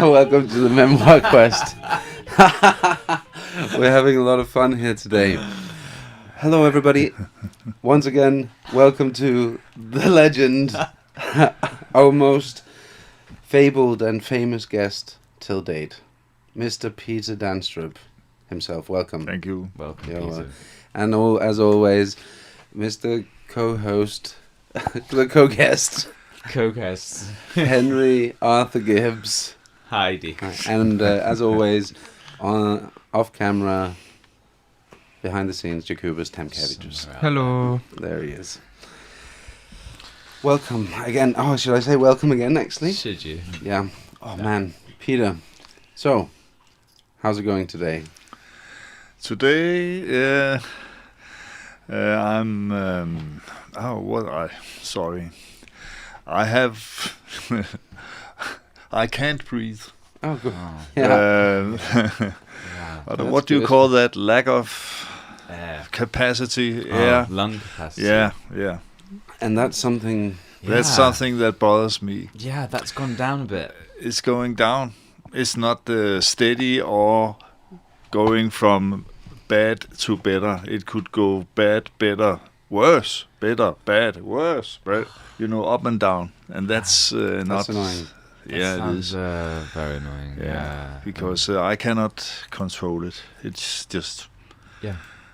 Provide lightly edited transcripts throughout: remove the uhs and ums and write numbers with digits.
Welcome to the Memoirquest. We're having a lot of fun here today. Hello, everybody. Once again, welcome to the legend, our most fabled and famous guest till date, Mr. Peter Danstrup himself. Welcome. Thank you. Welcome, You're Peter. welcome. And as always, Mr. Co-host, the co-guest, Co-guests. Henry Arthur Gibbs. Heidi. And as always, off camera, behind the scenes, Jacobus Tamkevicius. Hello. There he is. Welcome again. Oh, should I say welcome again, actually? Should you? Yeah. Oh, man. Peter. So, how's it going today? Today, I'm. Sorry. I have. I can't breathe. Oh, good. Oh. Yeah. What do you good. call that? Lack of Air. capacity. Oh, lung capacity. Yeah. And that's something... That's something that bothers me. Yeah, that's gone down a bit. It's going down. It's not steady or going from bad to better. It could go bad, better, worse, better, bad, worse. But, up and down. And that's not... That's annoying. Yeah, That it is. sounds very annoying. Yeah. Because I cannot control it. It's just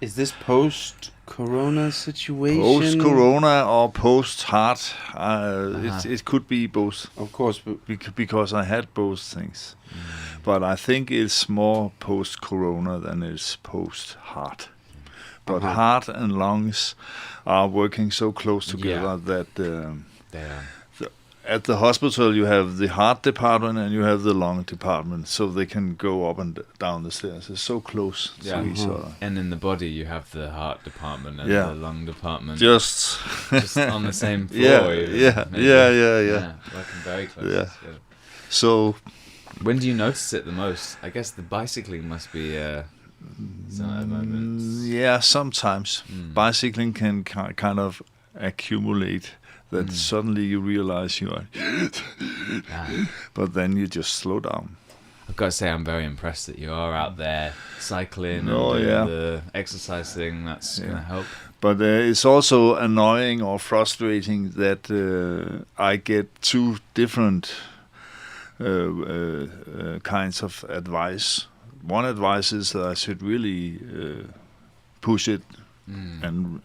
Is this post-corona situation? post-corona or post-heart. It could be both. Of course. But Because I had both things. But I think it's more post-corona than it's post-heart. But heart and lungs are working so close together that They are. at the hospital you have the heart department and you have the lung department, so they can go up and down the stairs. It's so close to each other. And in the body, you have the heart department and the lung department. Just on the same floor. Yeah. Working very close. Yeah. So When do you notice it the most? I guess the bicycling must be some of the moments. yeah, sometimes bicycling can kind of accumulate that suddenly you realize you are, but then you just slow down. I've got to say, I'm very impressed that you are out there cycling and Oh, doing yeah. the exercise thing. That's going to help. But it's also annoying or frustrating that I get two different kinds of advice. One advice is that I should really push it and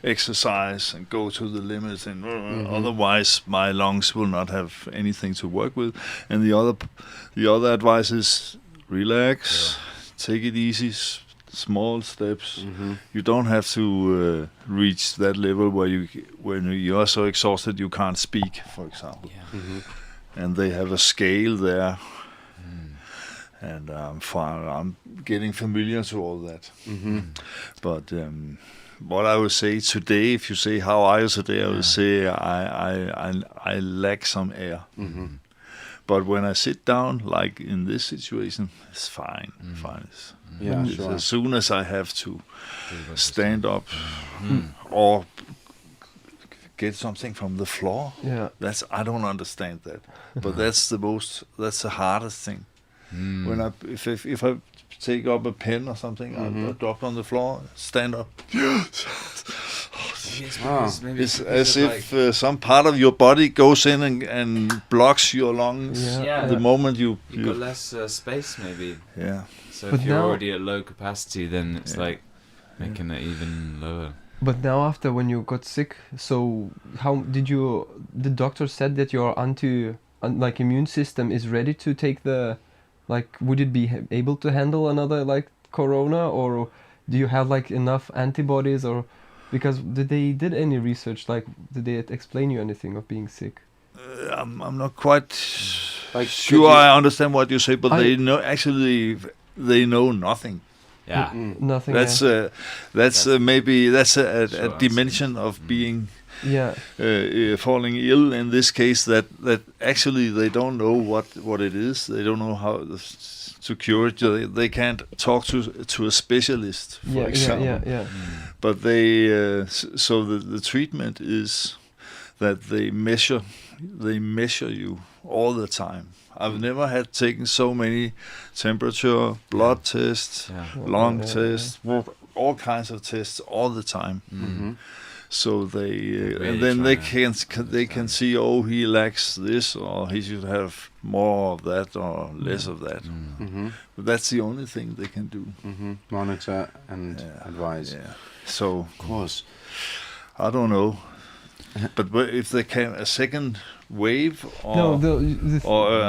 exercise and go to the limits, and otherwise my lungs will not have anything to work with. And the other advice is relax, take it easy, small steps. You don't have to reach that level when you are so exhausted you can't speak, for example. And they have a scale there. And I'm getting familiar to all that. But what I would say today, if you say how are you today, I would say I lack some air. But when I sit down, like in this situation, it's fine. Fine. Yeah, It's sure. as soon as I have to stand up or get something from the floor, I don't understand that. But that's the hardest thing. When if I take up a pen or something, I drop on the floor, stand up. It's as if some part of your body goes in and blocks your lungs. The moment You've got less space, maybe. Yeah. So But if you're now- already at low capacity, then it's like making it even lower. But now after when you got sick, so how did you? The doctor said that your immune system is ready to take the, would it be able to handle another corona, or do you have enough antibodies, or because did they did any research, did they explain you anything of being sick? I'm not quite sure I understand what you say, but they know nothing. Yeah. Nothing. That's maybe that's a dimension of being falling ill in this case, that actually they don't know what it is. They don't know how to cure it. They can't talk to a specialist, for example. But they so the treatment is that they measure you all the time. I've never had taken so many temperature, blood tests, lung tests, all kinds of tests all the time. Mm-hmm. So they Really and then they trying can see, oh, he lacks this, or he should have more of that or less of that. Mm-hmm. But that's the only thing they can do. Mm-hmm. Monitor and advise. Yeah. So Of course. I don't know, but if there came a second wave or No, the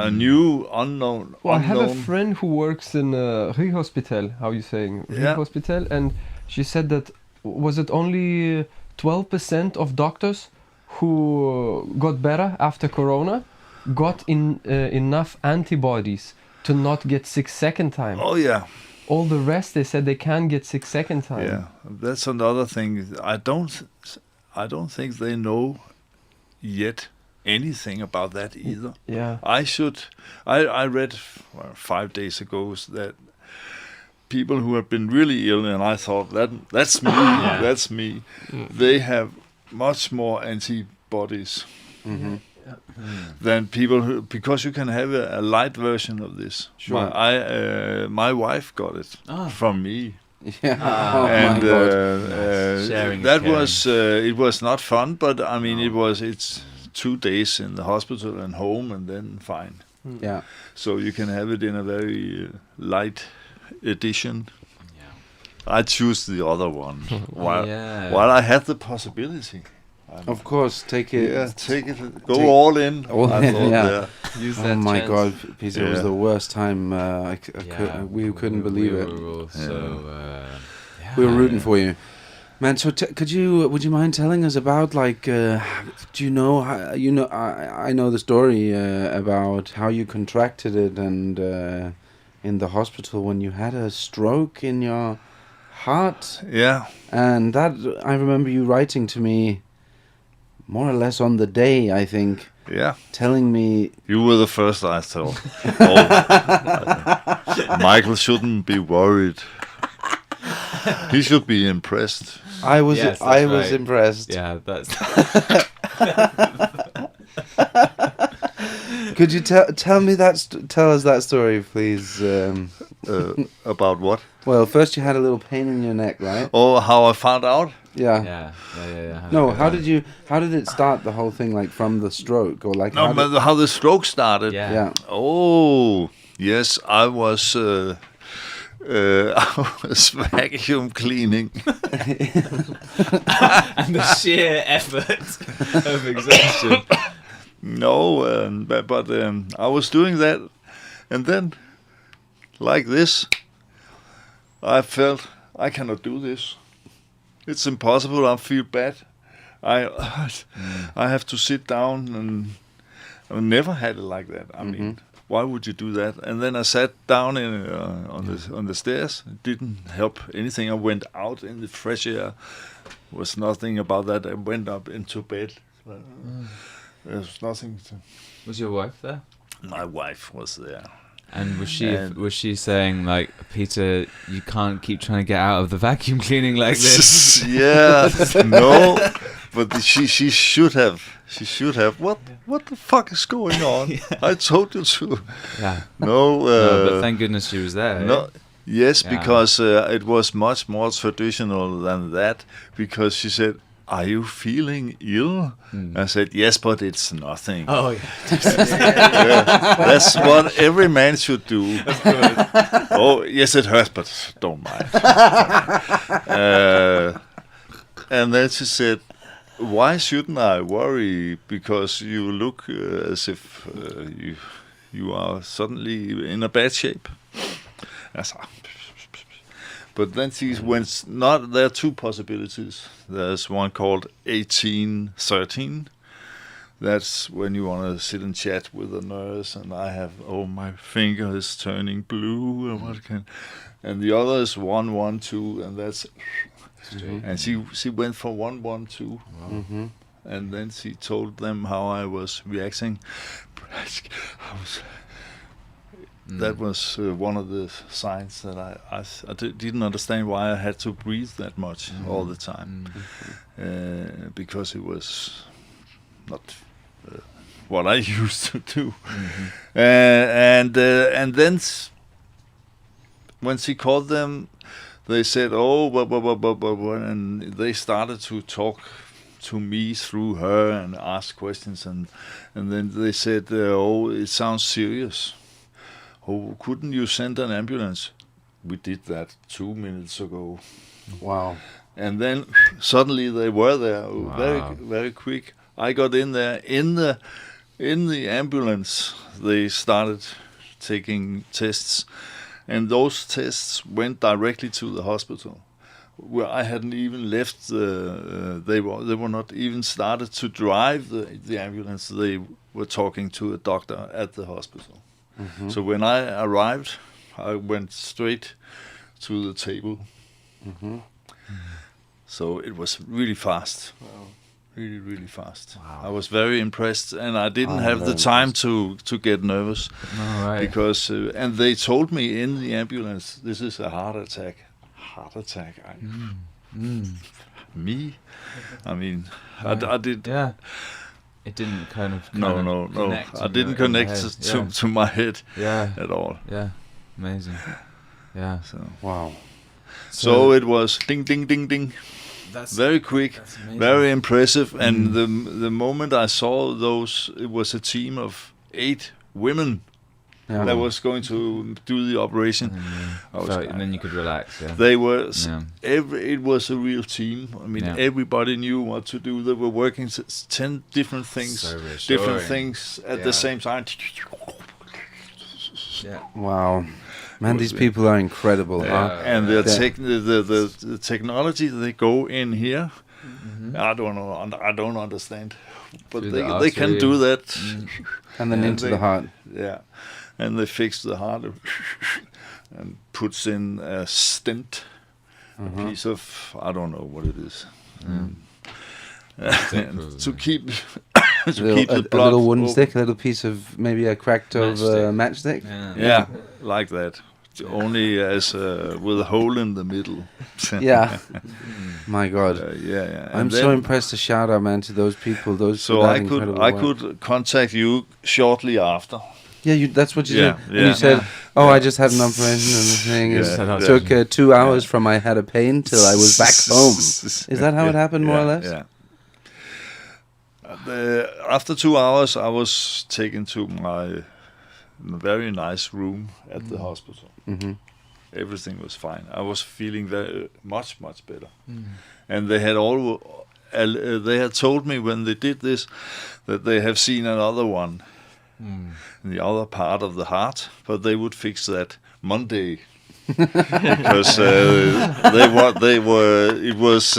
a new unknown. Well, I have a unknown friend who works in Rigshospital. How you saying? Yeah. Rigshospital, and she said that was it only 12% of doctors who got better after Corona got enough antibodies to not get sick second time. Oh yeah, All the rest, they said they can get sick second time. yeah. That's another thing. I don't think they know yet anything about that either. Yeah. I read 5 days ago that people who have been really ill, and I thought that's me, that's me. They have much more antibodies Mm-hmm. than people who, because you can have a light version of this. Sure. My wife got it from me. Yeah. Ah. Oh And my God. Sharing is that caring. was it was not fun, but I mean it's 2 days in the hospital and home and then fine. Yeah. So you can have it in a very light edition. Yeah. I choose the other one Yeah. while I had the possibility. Of course, take it. Take it, go all in. All I in, thought, yeah. Use Oh that my chance. God, Peter! It was Yeah. the worst time. We couldn't believe we it. Were also, We were rooting for you, man. So, would you mind telling us about do you know? I know the story about how you contracted it and in the hospital when you had a stroke in your heart, Yeah. and that I remember you writing to me, more or less on the day, I think, Yeah. telling me. You were the first I told. Michael shouldn't be worried. He should be impressed. I was Yes, I that's was right. impressed. Yeah, that's. Could you tell me tell us that story, please? About what? Well, first you had a little pain in your neck, right? Oh, how I found out? Yeah. Yeah. No, how did it start, the whole thing, like from the stroke or like? No, how but how the stroke started. Yeah. yeah. Oh, yes, I was vacuum cleaning. And the sheer effort of exertion. No, but I was doing that, and then, like this, I felt I cannot do this. It's impossible. I feel bad. I have to sit down, and I never had it like that. I mean, why would you do that? And then I sat down on the stairs. It didn't help anything. I went out in the fresh air. Was nothing about that. I went up into bed. There was nothing. Was your wife there? My wife was there. And was And- she saying like, Peter, you can't keep trying to get out of the vacuum cleaning like this? Yeah, no, but she should have. She should have. What the fuck is going on? I told you to. Yeah. No, No, but thank goodness she was there. no. Yes, Yeah. because it was much more traditional than that. Because she said, "Are you feeling ill?" I said, "Yes, but it's nothing." Oh yeah. That's what every man should do. Oh, yes, it hurts, but don't mind. And then she said, "Why shouldn't I worry? Because you look as if you are suddenly in a bad shape." I said, but then she went. Not there are two possibilities. There's one called 1813. That's when you want to sit and chat with the nurse, and I have, my finger is turning blue, and the other is 112, and that's, and she went for 112, and then she told them how I was reacting. That was one of the signs that I didn't understand why I had to breathe that much all the time, because it was not what I used to do. And then when she called them, they said, "Oh, blah, blah, blah, blah, blah, blah," and they started to talk to me through her and ask questions, and then they said, "Oh, it sounds serious. Oh, couldn't you send an ambulance?" We did that 2 minutes ago. Wow. And then suddenly they were there, very, Wow. very quick. I got in there in the ambulance. They started taking tests, and those tests went directly to the hospital, where I hadn't even left. They were not even started to drive the ambulance. They were talking to a doctor at the hospital. So when I arrived, I went straight to the table. So it was really fast. Wow. Really, really fast. Wow. I was very impressed, and I didn't I'm have the very time to get nervous, All right. because and they told me in the ambulance, "This is a heart attack." Heart attack. Me? I mean, I did. Yeah. It didn't kind of No. connect I in didn't your connect head. to my head Yeah. at all. Yeah. Amazing. Yeah. Wow. So it was ding, ding, ding, ding. That's Very quick, that's amazing. very impressive. And the moment I saw those, it was a team of 8 women Yeah. that was going to do the operation. And then you could relax. Yeah. They were Yeah. it was a real team. I mean, Yeah. everybody knew what to do. They were working 10 different things, So reassuring. different things at Yeah. the same time. Yeah. Wow. Man, Was these it? people are incredible, huh? Yeah. And Yeah. the technology they go in here, I don't know. I don't understand, but Through they the can artery. do that. And then And into they- the heart. Yeah, and they fix the heart and puts in a stent, a piece of, I don't know what it is, and to keep to keep the a blood little wooden open. stick, a little piece of maybe a cracked of Matchstick. matchstick. Yeah. Yeah, like that. Only as with a hole in the middle. Yeah. My God. Yeah. I'm And so then- impressed. A shout out, man, to those people. Those So for that I incredible I work. could contact you shortly after. Yeah, that's what you Yeah, did. And yeah. you said, Yeah. "Oh, I just had an operation and the thing." Yeah, It yeah. took 2 hours from I had a pain till I was back home. Is that how it happened, more or less? Yeah. After 2 hours, I was taken to my very nice room at the hospital. Mm-hmm. Everything was fine. I was feeling very much better. Mm. And they had told me when they did this that they have seen another one in the other part of the heart, but they would fix that Monday. Because it was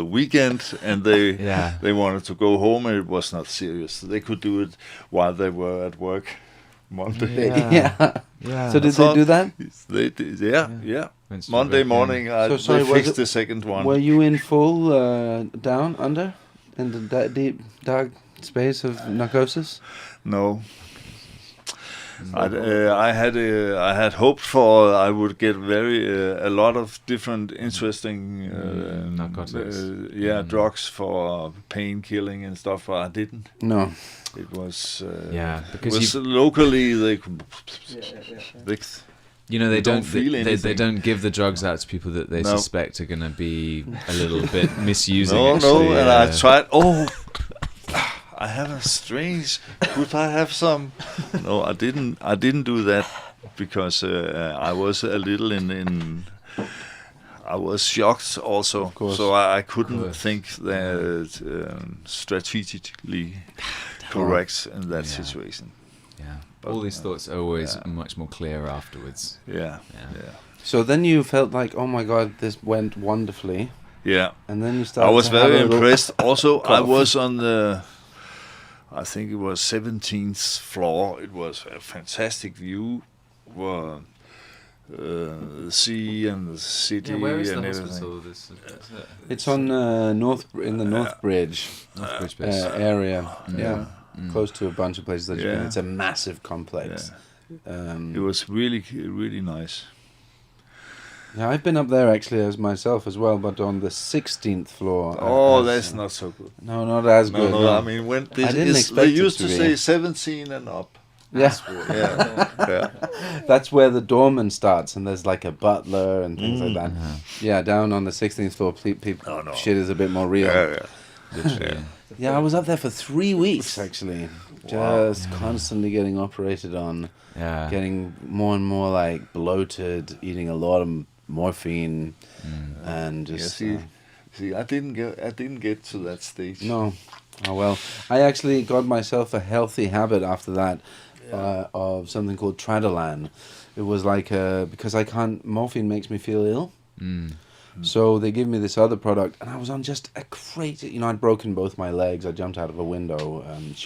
weekend, and they wanted to go home, and it was not serious. They could do it while they were at work Monday. Yeah. Yeah. So did they do that? They did, yeah. Went straight Monday back in. morning, So sorry, they was fixed it- the second one. Were you in full down under in the deep dark space of narcosis? No. I had hoped for I would get a lot of different interesting narcotics. drugs for pain killing and stuff, but I didn't. No. It was because locally they could you know they You don't don't feel they anything. don't give the drugs out to people that they No. suspect are going to be a little bit misusing. no, actually, and I tried. Oh, I have a strange. Could I have some? No, I didn't do that because I was a little in. I was shocked also, course. so I couldn't course. think that strategically correct in that Yeah. situation. Yeah. But, All these thoughts are always yeah. much more clear afterwards. Yeah, Yeah. So then you felt like, oh my God, this went wonderfully, yeah. and then you started. I was to have very a little- impressed. Also, I cough. was on I think it was 17th floor. It was a fantastic view. Were the sea and the city and everything. It's on in the North Bridge Northbridge base. area. Yeah, Mm. close to a bunch of places that you've been. Yeah. It's a massive complex. It was really, really nice. Yeah, I've been up there actually as myself as well, but on the 16th floor. Oh, as, that's not so good. No, not as good. No, I mean, when this I didn't is, expect they it used to to be. say 17 and up. Yeah, Yeah, yeah. that's where the doorman starts, and there's like a butler and things like that. Uh-huh. Yeah, down on the 16th floor, people, Oh, no. shit is a bit more real. Yeah, yeah. Literally. Yeah, I was up there for 3 weeks actually, Wow. just constantly getting operated on, Yeah. getting more and more like bloated, eating a lot of morphine, and Yeah, just see, I didn't get to that stage. no. Oh well, I actually got myself a healthy habit after that of something called Tradolan. It was like because morphine makes me feel ill. Mm. So they give me this other product, and I was on just a crazy. I'd broken both my legs. I jumped out of a window.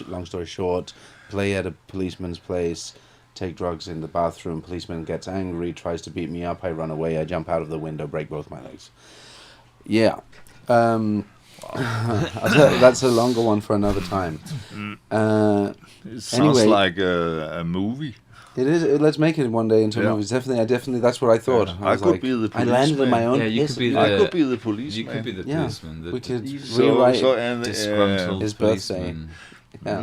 Long story short, play at a policeman's place, take drugs in the bathroom. Policeman gets angry, tries to beat me up. I run away. I jump out of the window, break both my legs. Yeah. I'll tell you, that's a longer one for another time. It sounds Anyway. like a movie. It is. Let's make it one day into Yeah. movies. Definitely. That's what I thought. Yeah. I was could like, be the I landed in my policeman. own. Yeah, you piss. could be I the- could be the policeman. You could be the Yeah, policeman. we could So- rewrite. so and, disgruntled his birthday. policeman. Yeah.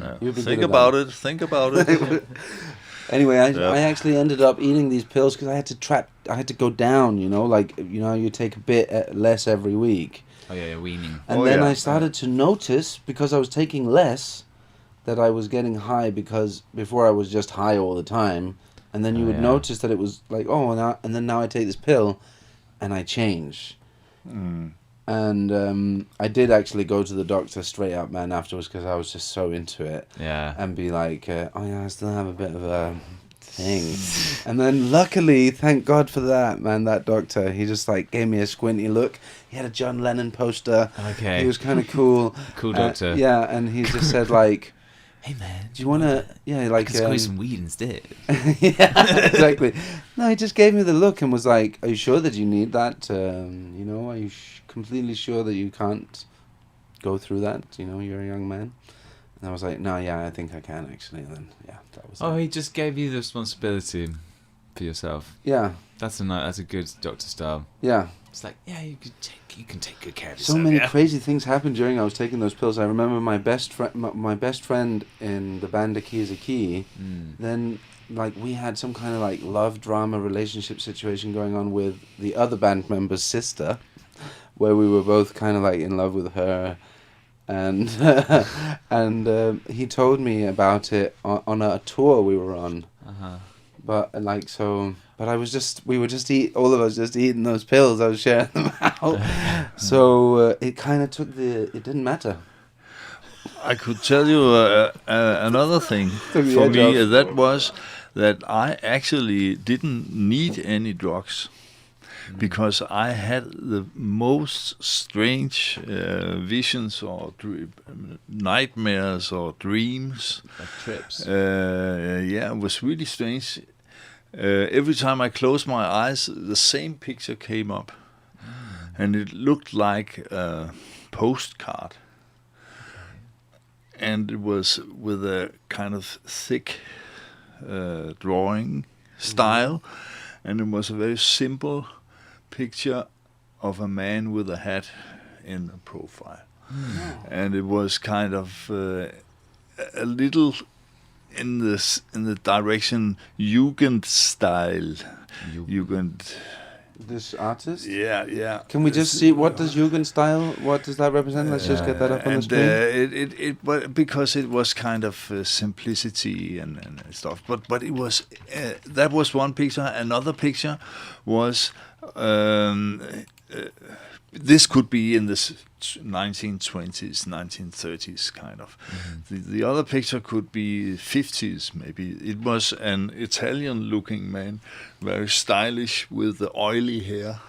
yeah. You'd be Think good at about that. it. Think about it. Anyway, Yeah. I actually ended up eating these pills because I had to go down. You take a bit less every week, Oh yeah, weaning. and Oh, then yeah. I started to notice because I was taking less that I was getting high because before I was just high all the time, and then you Oh, would yeah. notice that it was like and then now I take this pill, and I change. And I did actually go to the doctor straight up, man, afterwards because I was just so into it. Yeah. And be like, oh yeah, I still have a bit of a thing. And then luckily, thank God for that, man, that doctor, he just like gave me a squinty look. He had a John Lennon poster. Okay. He was kind of cool. Cool doctor. Yeah, and he just said like, Hey man, do you want to, like... I can squeeze some weed instead. yeah, exactly. No, he just gave me the look and was like, are you sure that you need that? Are you completely sure that you can't go through that? You're a young man. And I was like, no, yeah, I think I can actually. And then, yeah, that was Oh, it. he just gave you the responsibility for yourself. Yeah, That's a good doctor style. yeah. It's like, yeah, you can take good care of So yourself. many yeah? crazy things happened during I was taking those pills. I remember my best friend in the band A Key is a Key. Then, like, we had some kind of like love drama relationship situation going on with the other band member's sister, where we were both kind of like in love with her, and he told me about it on a tour we were on. Uh-huh. But we were all of us just eating those pills. I was sharing them out. So it kind of it didn't matter. I could tell you another thing Took the for edge me. off. That was that I actually didn't need any drugs because I had the most strange visions or nightmares or dreams. Like trips. Yeah, it was really strange. Every time I closed my eyes, the same picture came up, and it looked like a postcard. And it was with a kind of thick drawing style, and it was a very simple picture of a man with a hat in the profile. And it was kind of a little in the direction Jugend style. Jugend. This artist. Yeah. Can we just see what does Jugend style? What does that represent? Let's just get that up on the screen. Because it was kind of simplicity and stuff. But it was that was one picture. Another picture was this could be in the 1920s, 1930s kind of. The other picture could be 50s maybe. It was an Italian-looking man, very stylish with the oily hair.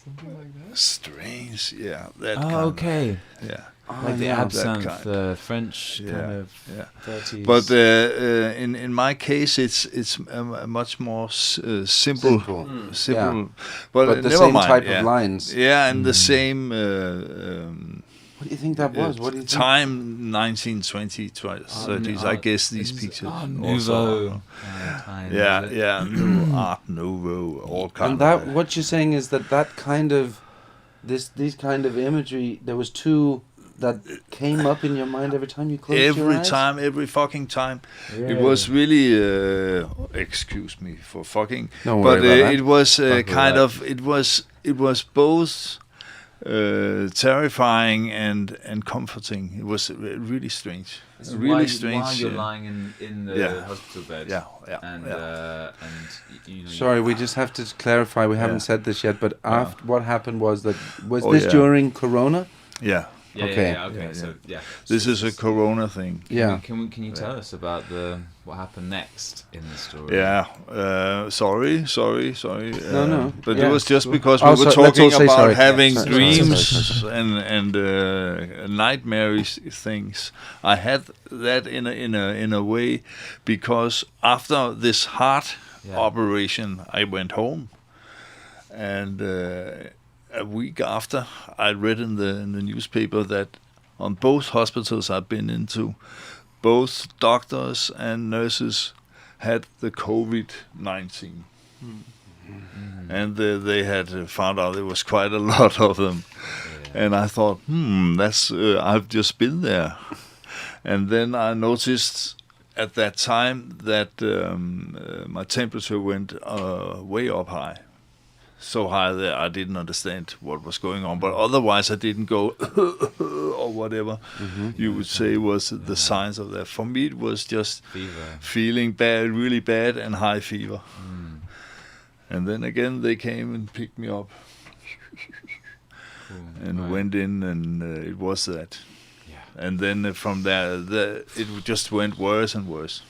Something like that. Strange, yeah. That Oh, kind okay. Of, yeah. Like the yeah. absinthe, kind. French kind of Yeah. 30s. But in my case, it's a much more simple. Yeah. But But the never same mind, type yeah. of lines. Yeah, and the same. do you think that was? What do you think? Time 1920s, 30s. I guess these pictures. Nouveau time. Yeah, is it? Art Nouveau, all kind And of that what you're saying is that kind of these kind of imagery. There was two that came up in your mind every time you closed your every eyes. time, every fucking time. Yeah. It was really, excuse me for fucking, Don't but worry about that. it was Fuck kind with of it was both terrifying and comforting. It was really strange. It's Really strange. While you're lying in the Yeah. hospital bed. Yeah. And you know. Sorry, we just have to clarify. We haven't Yeah. said this yet, but after what happened was that Oh, this yeah. during Corona? Yeah. Yeah, Okay. okay. Yeah, So yeah. This is a Corona thing. Yeah. Can you tell us about what happened next in the story? Yeah. Sorry. No. But Yeah. it was just Cool. because Oh, we were so let's all talking say about sorry. having Yeah, sorry, dreams sorry. and nightmarish things. I had that in a way because after this heart operation, I went home, and a week after, I read in the newspaper that on both hospitals I've been into, both doctors and nurses had the COVID-19. And they had found out there was quite a lot of them. Yeah. And I thought, that's I've just been there. And then I noticed at that time that my temperature went way up high. So high that I didn't understand what was going on. But otherwise I didn't go or whatever you would say was the signs of that. For me it was just Fever. feeling bad, really bad, and high fever. And then again they came and picked me up Cool. and Right. went in, and it was that. Yeah. And then from there, it just went worse and worse.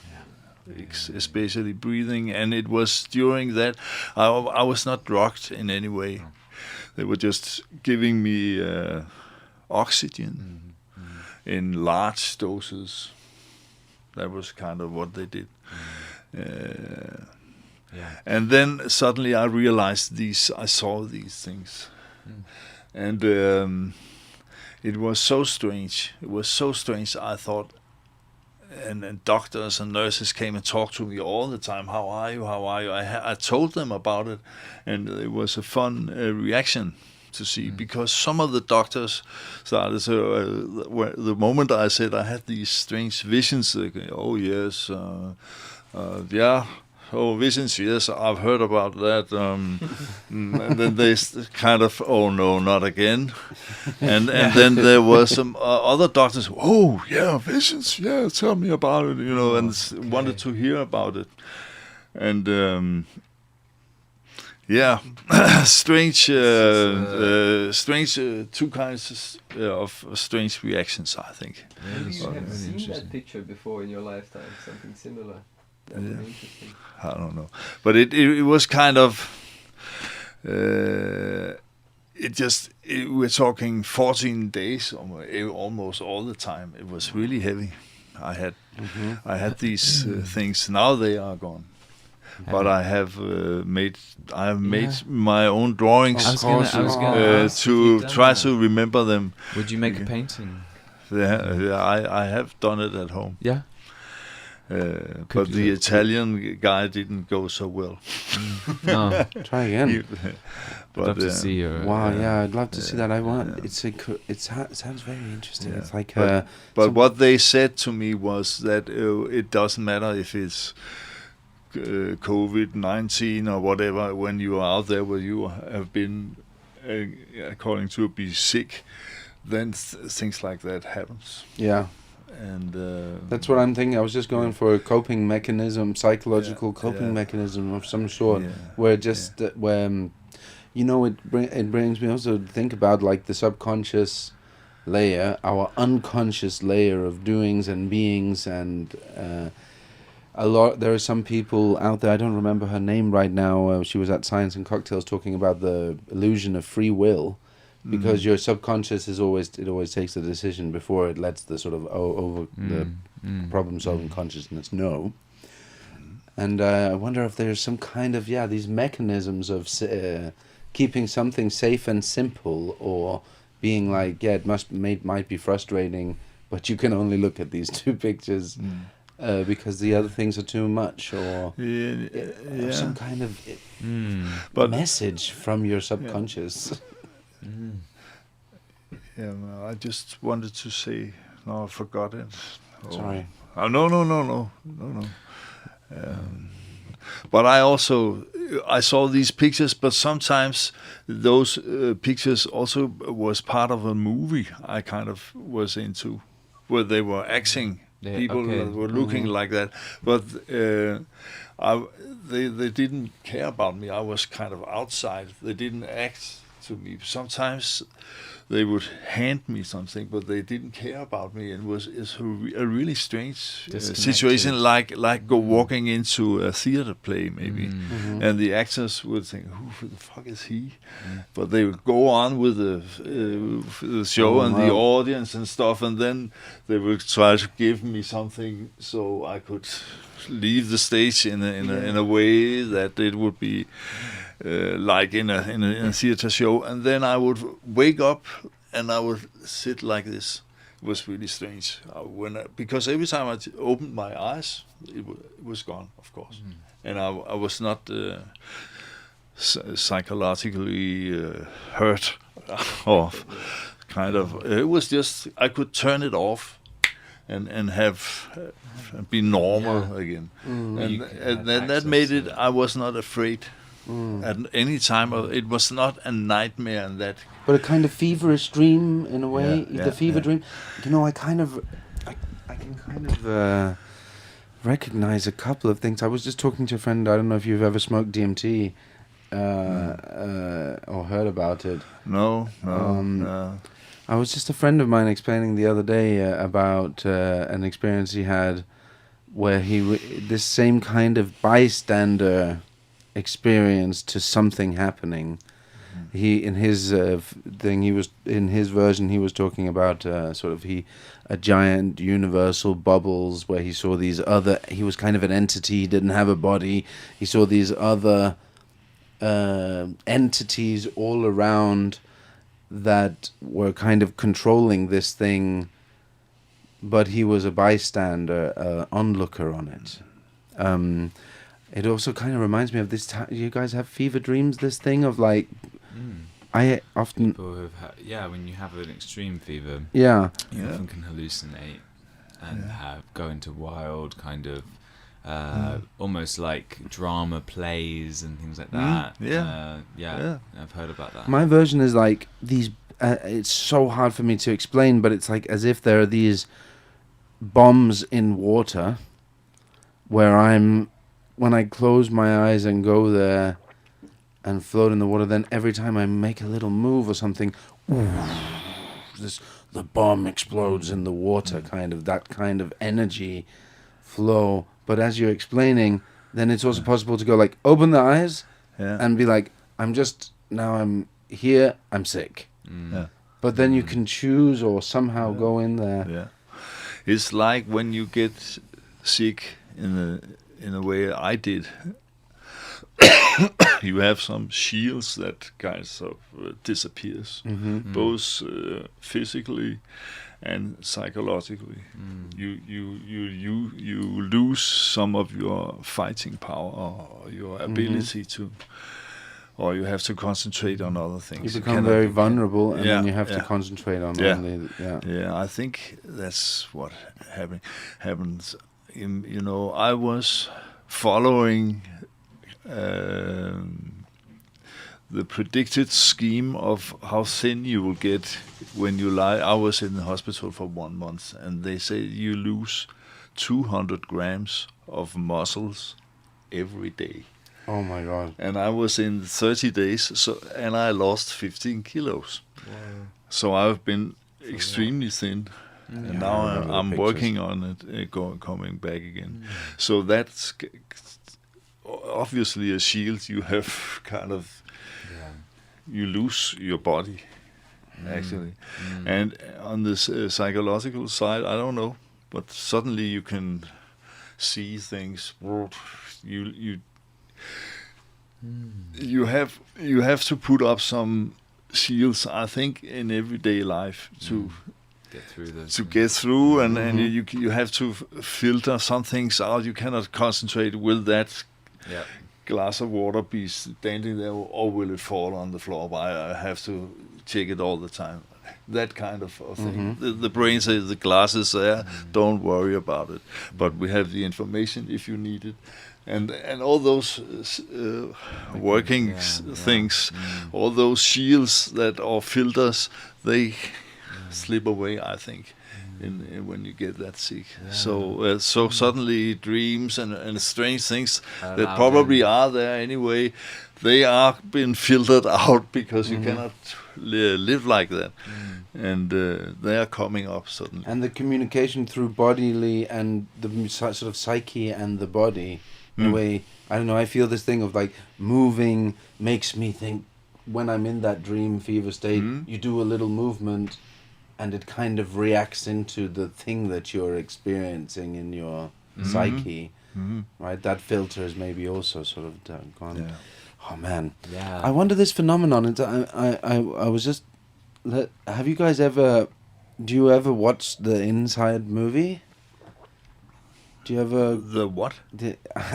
Especially breathing, and it was during that I was not drugged in any way. They were just giving me oxygen in large doses. That was kind of what they did. Yeah. And then suddenly I realized I saw these things. And it was so strange. It was so strange. I thought, and doctors and nurses came and talked to me all the time. How are you? How are you? I told them about it, and it was a fun reaction to see, because some of the doctors started the moment I said I had these strange visions. They go, oh yes, yeah. Oh, visions, yes, I've heard about that. And then they kind of, oh no, not again. And then there were some other doctors, oh yeah, visions, yeah, tell me about it, and wanted to hear about it. And yeah, strange, two kinds of strange reactions, I think. Really, Maybe you have really seen interesting. that picture before in your lifetime, something similar. That would be interesting. I don't know, but it was kind of we're talking 14 days almost all the time. It was really heavy. I had these things. Now they are gone, but I have made my own drawings I was gonna ask if to you've done try that. to remember them. Would you make a painting? I have done it at home. Yeah. But you the do- Italian guy didn't go so well. No. Try again. I'd love to see your. Wow, yeah, I'd love to see that. I want. yeah. It sounds very interesting. Yeah. It's like But what they said to me was that it doesn't matter if it's COVID-19 or whatever. When you are out there where you have been, according to be sick, then things like that happens. yeah. And That's what I'm thinking. I was just going for a coping mechanism, psychological coping yeah. mechanism of some sort, Yeah, where just when it brings me also to think about like the subconscious layer, our unconscious layer of doings and beings, and there are some people out there. I don't remember her name right now. She was at Science and Cocktails talking about the illusion of free will. Because your subconscious always takes a decision before it lets the sort of the problem-solving consciousness know. And I wonder if there's some kind of these mechanisms of keeping something safe and simple, or being like, yeah, it might be frustrating, but you can only look at these two pictures because the other things are too much, or some kind of But message from your subconscious. yeah, well, I just wanted to say. No, I forgot it. Sorry. Oh, no. But I saw these pictures, but sometimes those pictures also was part of a movie I kind of was into, where they were acting people that were looking like that, but they didn't care about me. I was kind of outside. They didn't act to me. Sometimes they would hand me something, but they didn't care about me. It's a really strange situation, like walking into a theater play maybe, and the actors would think, "Who the fuck is he?" But they would go on with the show and the audience and stuff, and then they would try to give me something so I could leave the stage in a way that it would be. Like in a theater show, and then I would wake up and I would sit like this. It was really strange because every time I opened my eyes, it was gone, of course, and I was not psychologically hurt or kind of. It was just I could turn it off and have be normal again, and then that made it. I was not afraid. At any time, it was not a nightmare, and that. But a kind of feverish dream in a way. The fever dream. You know, I can kind of recognize a couple of things. I was just talking to a friend. I don't know if you've ever smoked DMT or heard about it. No. I was just a friend of mine explaining the other day about an experience he had where this same kind of bystander experience to something happening. He in his thing in his version he was talking about a giant universal bubbles where he saw these other. He was kind of an entity. He didn't have a body. He saw these other entities all around that were kind of controlling this thing, but he was a bystander, onlooker on it. It also kind of reminds me of this time. You guys have fever dreams? This thing of like, I often. People who've when you have an extreme fever, you often can hallucinate and go into wild kind of, almost like drama plays and things like that. I've heard about that. My version is like these. It's so hard for me to explain, but it's like as if there are these bombs in water, where when I close my eyes and go there and float in the water, then every time I make a little move or something, the bomb explodes in the water, that kind of energy flow. But as you're explaining, then it's also possible to go like, open the eyes and be like, I'm here, I'm sick. But then you can choose or somehow go in there. Yeah. It's like when you get sick in a way I did. You have some shields that kind of disappears, both physically and psychologically. You lose some of your fighting power or your ability to, or you have to contrend on other things. You become very vulnerable, and then you have to concentrate on only. I think that's what happens. I was following the predicted scheme of how thin you will get when you lie. I was in the hospital for 1 month, and they say you lose 200 grams of muscles every day. Oh my God! And I was in 30 days, and I lost 15 kilos. Wow. So I've been extremely thin. And now I'm working on it, coming back again. So that's obviously a shield. You have kind of, you lose your body, actually. And on this psychological side, I don't know, but suddenly you can see things. You have to put up some shields, I think, in everyday life to get through those. To get through, and you have to filter some things out. You cannot concentrate. Will that glass of water be standing there, or will it fall on the floor? I have to check it all the time. That kind of thing. The brain says the glass is there. Don't worry about it. But we have the information if you need it. And all those working things, all those shields that are filters, they slip away, I think, in when you get that sick. So suddenly dreams and strange things that probably are there anyway, they are being filtered out because you cannot live like that, and they are coming up suddenly. And the communication through bodily and the sort of psyche and the body, in a way, I don't know, I feel this thing of like moving makes me think when I'm in that dream fever state, you do a little movement and it kind of reacts into the thing that you're experiencing in your psyche, right? That filter is maybe also sort of gone. Yeah. Oh man, yeah. I wonder this phenomenon. I was just, have you guys ever? Do you ever watch the Inside movie? Do you ever? The what?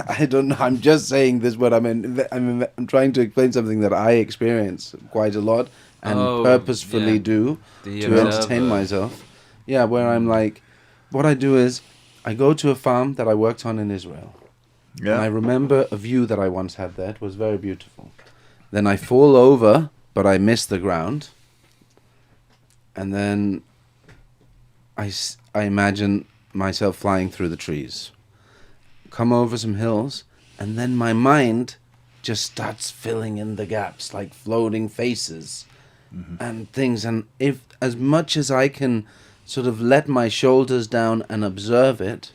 I don't know. I'm just saying this. What I'm trying to explain something that I experience quite a lot and purposefully do to entertain myself. Yeah, where I'm like, what I do is, I go to a farm that I worked on in Israel. Yeah. And I remember a view that I once had there. It was very beautiful. Then I fall over, but I miss the ground. And then I imagine myself flying through the trees. Come over some hills, and then my mind just starts filling in the gaps, like floating faces and things. And if as much as I can sort of let my shoulders down and observe it,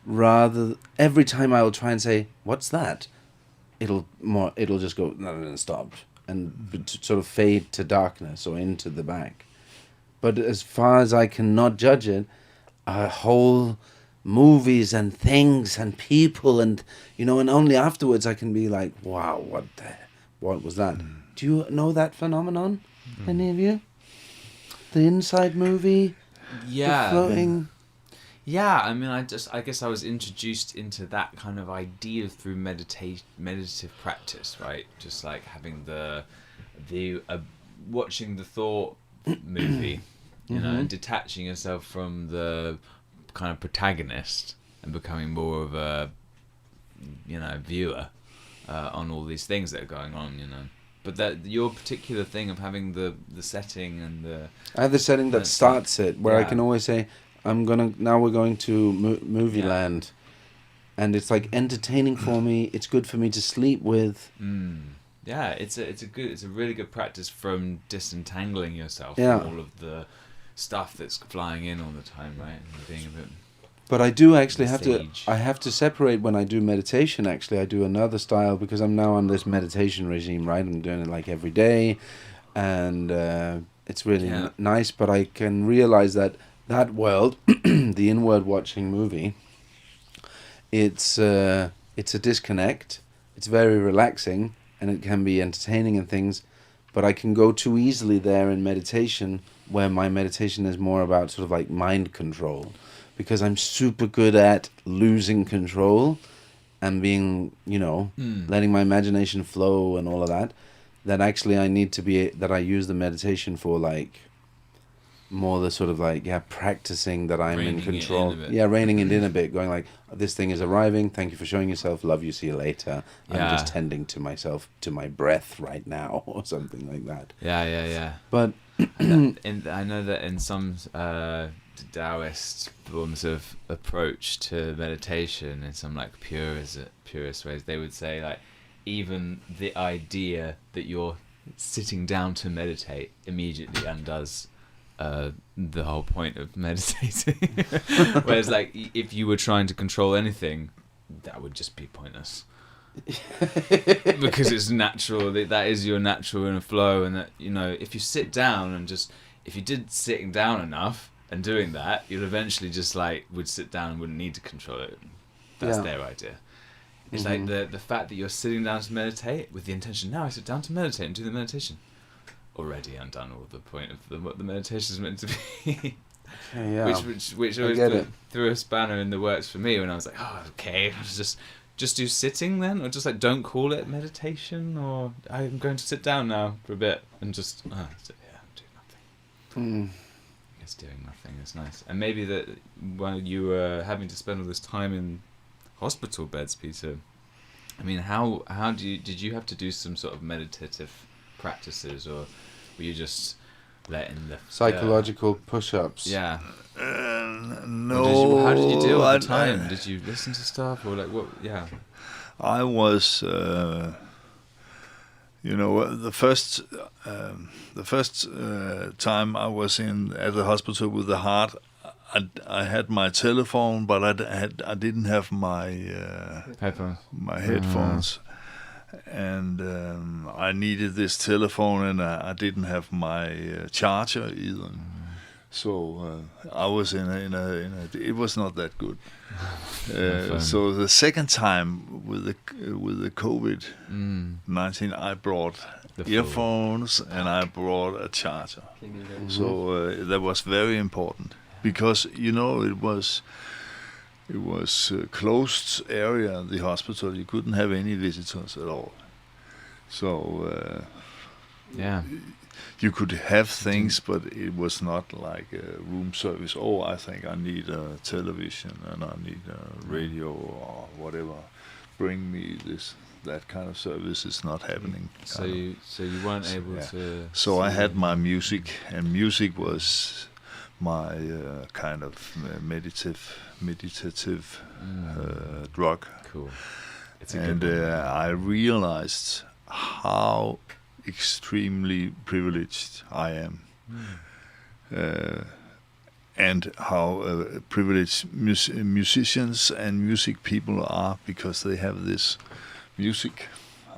rather every time I will try and say, what's that? It'll just go and stop and sort of fade to darkness or into the back. But as far as I cannot judge it, whole movies and things and people and and only afterwards I can be like, wow, what was that? Do you know that phenomenon? Any of you? The Inside movie? Yeah. The floating. Yeah, I mean, I guess I was introduced into that kind of idea through meditative practice, right? Just like having watching the thought movie, and detaching yourself from the kind of protagonist and becoming more of a, viewer on all these things that are going on, But that your particular thing of having the setting and I have the setting that starts it, where I can always say, now we're going to movie land, and it's like entertaining for me. It's good for me to sleep with. Yeah, it's a really good practice from disentangling yourself from all of the stuff that's flying in all the time, right? And being a bit. But I do actually have to separate when I do meditation. Actually, I do another style because I'm now on this meditation regime, right? I'm doing it like every day, and it's really nice. But I can realize that world, the inward watching movie, it's a disconnect. It's very relaxing and it can be entertaining and things, but I can go too easily there in meditation, where my meditation is more about sort of like mind control, because I'm super good at losing control and being, letting my imagination flow and all of that. That actually I use the meditation for like more the sort of like practicing that I'm in control. Reining it in a bit, going like, this thing is arriving, thank you for showing yourself, love you, see you later. I'm just tending to myself, to my breath right now, or something like that. Yeah. But I know that in some Taoist forms of approach to meditation, in some like purist ways, they would say like, even the idea that you're sitting down to meditate immediately undoes the whole point of meditating. Whereas like, if you were trying to control anything, that would just be pointless. Because it's natural, that is your natural inner flow, and that, if you sit down and if you did sitting down enough and doing that, you'd eventually just like would sit down and wouldn't need to control it. That's their idea. It's like the fact that you're sitting down to meditate with the intention, now I sit down to meditate and do the meditation. already undone all the point of what the meditation is meant to be. Yeah. Which always threw a spanner in the works for me when I was like, oh, okay, just do sitting then, or just like don't call it meditation, or I'm going to sit down now for a bit and just do nothing. I guess doing nothing is nice. And maybe that while you were having to spend all this time in hospital beds, Peter, I mean, how did you have to do some sort of meditative practices, or were you just letting the psychological push-ups? Yeah. No. How did you deal with the time? Did you listen to stuff, or like what? Yeah. I was, the first time I was at the hospital with the heart, I had my telephone, but I didn't have my headphones. My headphones, and I needed this telephone, and I didn't have my charger either. So I was in a. It was not that good. So the second time with the COVID-19, I brought earphones and I brought a charger. So that was very important, because it was a closed area, the hospital. You couldn't have any visitors at all. So you could have things, but it was not like a room service. Oh, I think I need a television and I need a radio or whatever. Bring me that kind of service is not happening. So you weren't able to. So I had my music, and music was my kind of meditative drug. Cool. And I realized how extremely privileged I am, and how privileged musicians and music people are, because they have this music.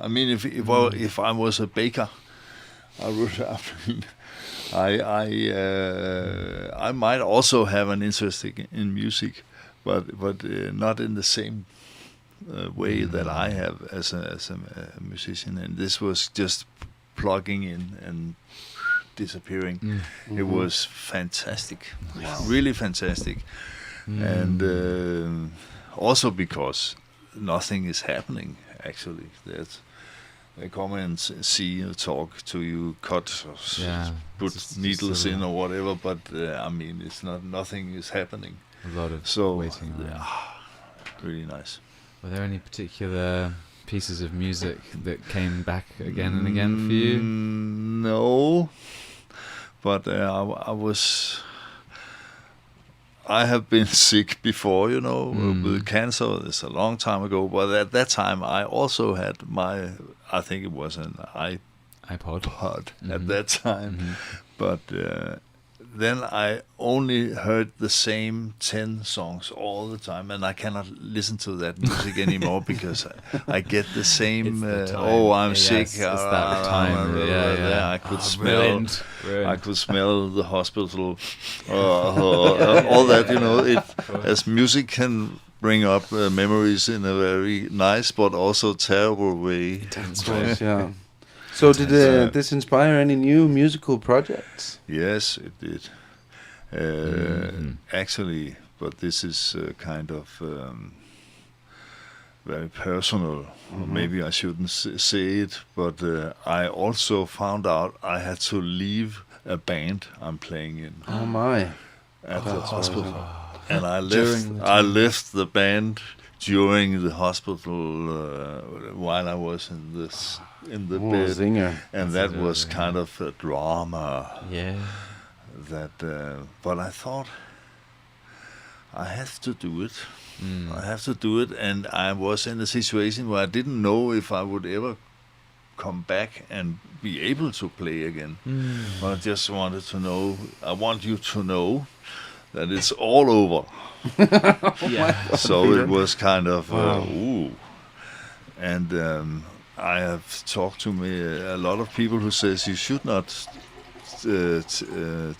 I mean, if I was a baker, I might also have an interest in music, but not in the same way that I have as a musician. And this was just plugging in and disappearing. It was fantastic. Wow. Really fantastic. And also because nothing is happening, actually. They come and see you, talk to you, cut, put needles in or whatever, but I mean, it's nothing is happening. A lot of waiting. Really nice. Were there any particular pieces of music that came back again and again for you? No, but I have been sick before, with cancer. It's a long time ago, but at that time I also had I think it was an iPod at that time, but then I only heard the same 10 songs all the time, and I cannot listen to that music anymore because I get the same. I'm sick. It's that time. I could smell. I could smell the hospital. All that, as music can bring up memories in a very nice but also terrible way. Of course, yeah. So did this inspire any new musical projects? Yes, it did. Actually, but this is kind of very personal. Or maybe I shouldn't say it, but I also found out I had to leave a band I'm playing in. Oh my! At the hospital, and I left the band during the hospital while I was in the bed, Zinger. And that was kind of a drama. Yeah. But I thought I have to do it. I have to do it, and I was in a situation where I didn't know if I would ever come back and be able to play again. But I just wanted to know. I want you to know that it's all over. So it was kind of ooh, and I have talked to a lot of people who says you should not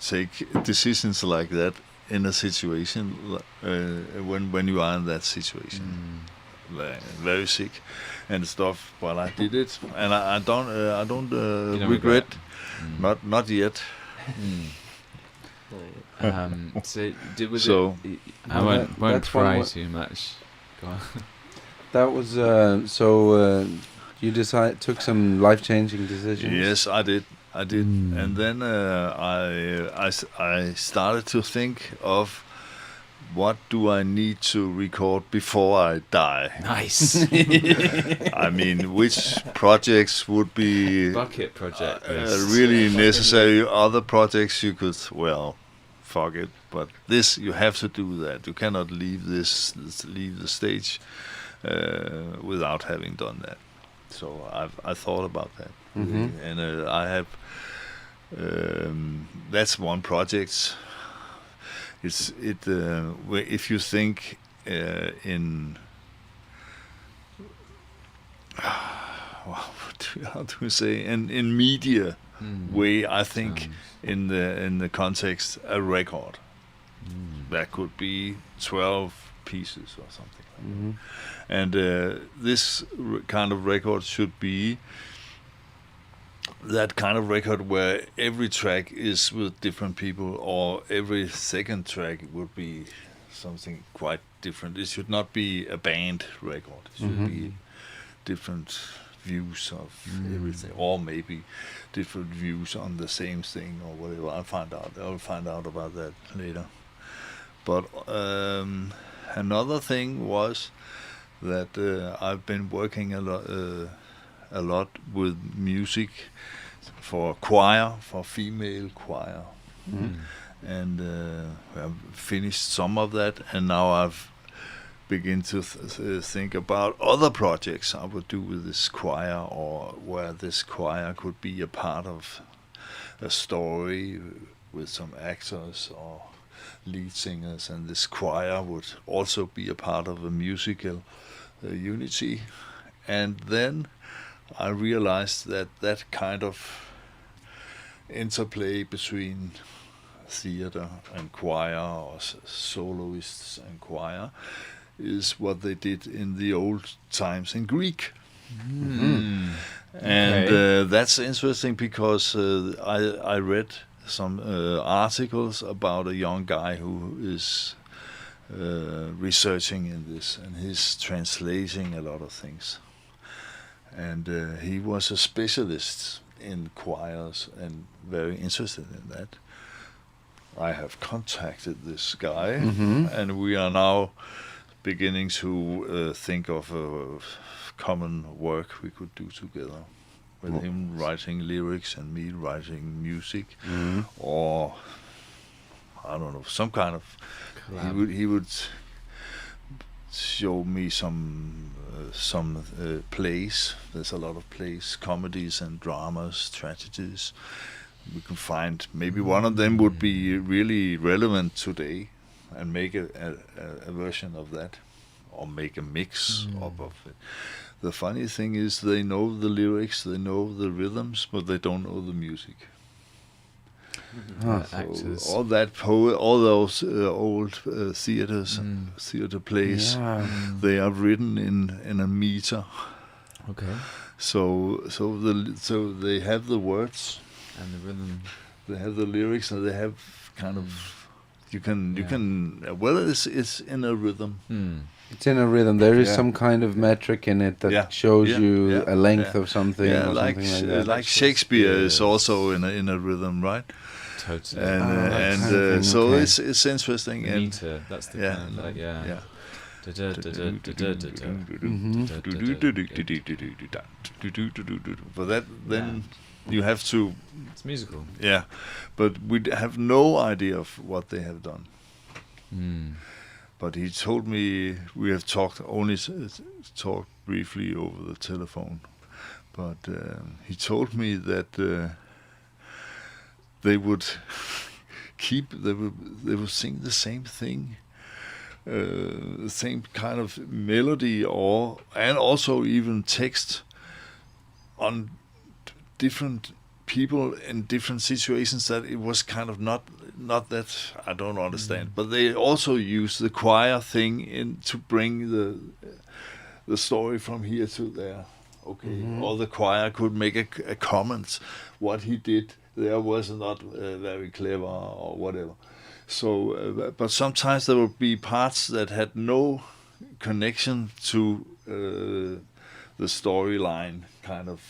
take decisions like that in a situation when you are in that situation, very sick and stuff. But I did it, and I don't regret. Not yet. I won't pry too much. Go on. That was you took some life-changing decisions. Yes, I did, and then I started to think of what do I need to record before I die. Nice. I mean, which projects would be bucket project really necessary? Other projects you could, fuck it. But this, you have to do that. You cannot leave the stage without having done that. So I thought about that, and I have. That's one project. If you think in how do we say in media way, I think in the context a record that could be 12 pieces or something like that. And this kind of record should be that kind of record where every track is with different people, or every second track would be something quite different. It should not be a band record. It should be different views of everything, or maybe different views on the same thing or whatever. I'll find out about that later. But another thing was that I've been working a lot with music for choir, for female choir, and I've finished some of that, and now I've begun to think about other projects I would do with this choir, or where this choir could be a part of a story with some actors or lead singers, and this choir would also be a part of a musical unity. And then I realized that kind of interplay between theater and choir, or soloists and choir, is what they did in the old times in Greek. And that's interesting because I read some articles about a young guy who is researching in this, and he's translating a lot of things. And he was a specialist in choirs and very interested in that. I have contacted this guy, and we are now beginning to think of a common work we could do together, with him writing lyrics and me writing music, or I don't know, some kind of. He would show me some plays. There's a lot of plays, comedies and dramas, tragedies. We can find maybe one of them would be really relevant today, and make a version of that, or make a mix of it. The funny thing is, they know the lyrics, they know the rhythms, but they don't know the music. Actors. All those old theaters, theater plays, they are written in a meter. Okay. So they have the words and the rhythm. They have the lyrics, and they have kind of you can it's in a rhythm. It's in a rhythm. There is some kind of metric in it that shows you a length of something. Yeah, or like something like that. Like Shakespeare is also in a rhythm, right? Totally. And so it's interesting. The meter, that's the kind of like But that then you have to. It's musical. Yeah, but we have no idea of what they have done. But he told me, we have talked briefly over the telephone, but he told me that they would sing the same thing, the same kind of melody, and also even text on different people in different situations, that it was kind of not that I don't understand, but they also use the choir thing in to bring the story from here to there. Okay, or the choir could make a comment what he did there was not very clever or whatever. So, but sometimes there would be parts that had no connection to the storyline, kind of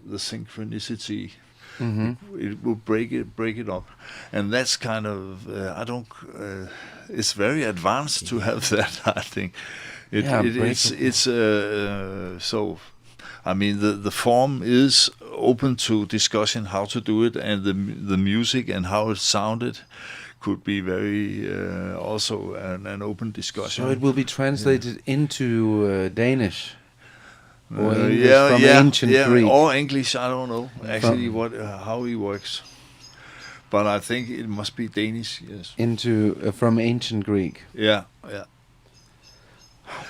the synchronicity. It would break it up, and that's kind of it's very advanced to have that. I think it's so. I mean, the form is open to discussion how to do it, and the music and how it sounded could be very also an open discussion. So it will be translated into Danish. Or English from ancient Greek. Or English. I don't know actually how he works, but I think it must be Danish. Yes. Into from ancient Greek. Yeah.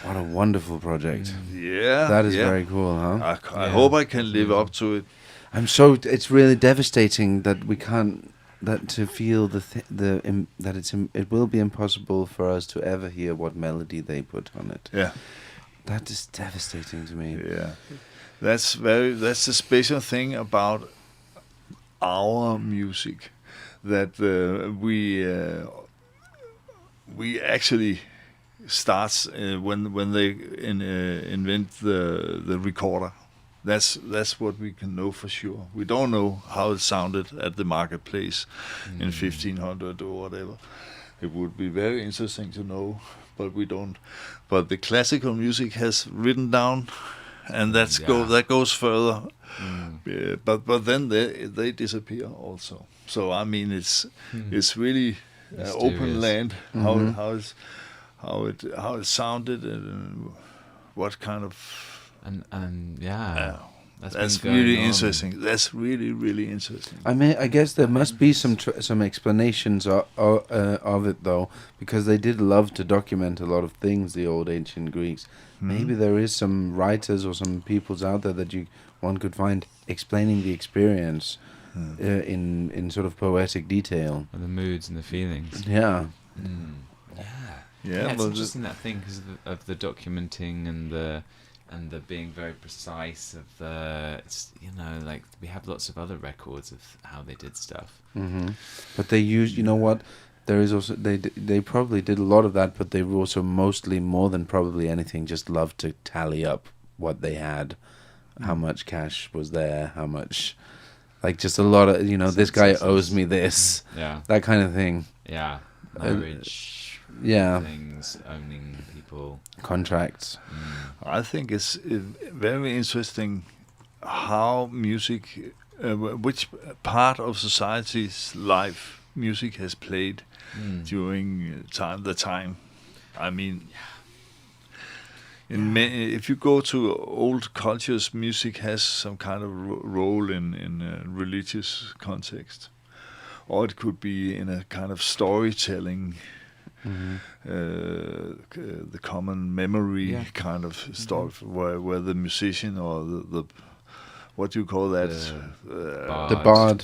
What a wonderful project. Yeah. That is very cool, huh? I hope I can live up to it. It's really devastating that we can't. That to feel it will be impossible for us to ever hear what melody they put on it. Yeah. That is devastating to me. Yeah, that's the special thing about our music, that we actually starts when they invent the recorder. That's what we can know for sure. We don't know how it sounded at the marketplace in 1500 or whatever. It would be very interesting to know, but we don't. But the classical music has written down, and that goes further. But then they disappear also. So I mean, it's really open land. How it sounded and what kind of that's really interesting. That's really interesting. I mean, I guess there must be some explanations of it though, because they did love to document a lot of things, the old ancient Greeks. Maybe there is some writers or some peoples out there that one could find explaining the experience in sort of poetic detail. And the moods and the feelings. Yeah. Yeah, it's interesting that thing because of the documenting and the being very precise of like we have lots of other records of how they did stuff. But they use, you know what? There is also they probably did a lot of that, but they were also mostly, more than probably anything, just loved to tally up what they had, how much cash was there, how much, like just a lot of this guy owes me this, that kind of thing. Yeah, marriage. Things, owning people, contracts. I think it's very interesting how music, which part of society's life music has played during the time. I mean, if you go to old cultures, music has some kind of role in a religious context, or it could be in a kind of storytelling. The common memory kind of stuff, where the musician or the what do you call that? The bard.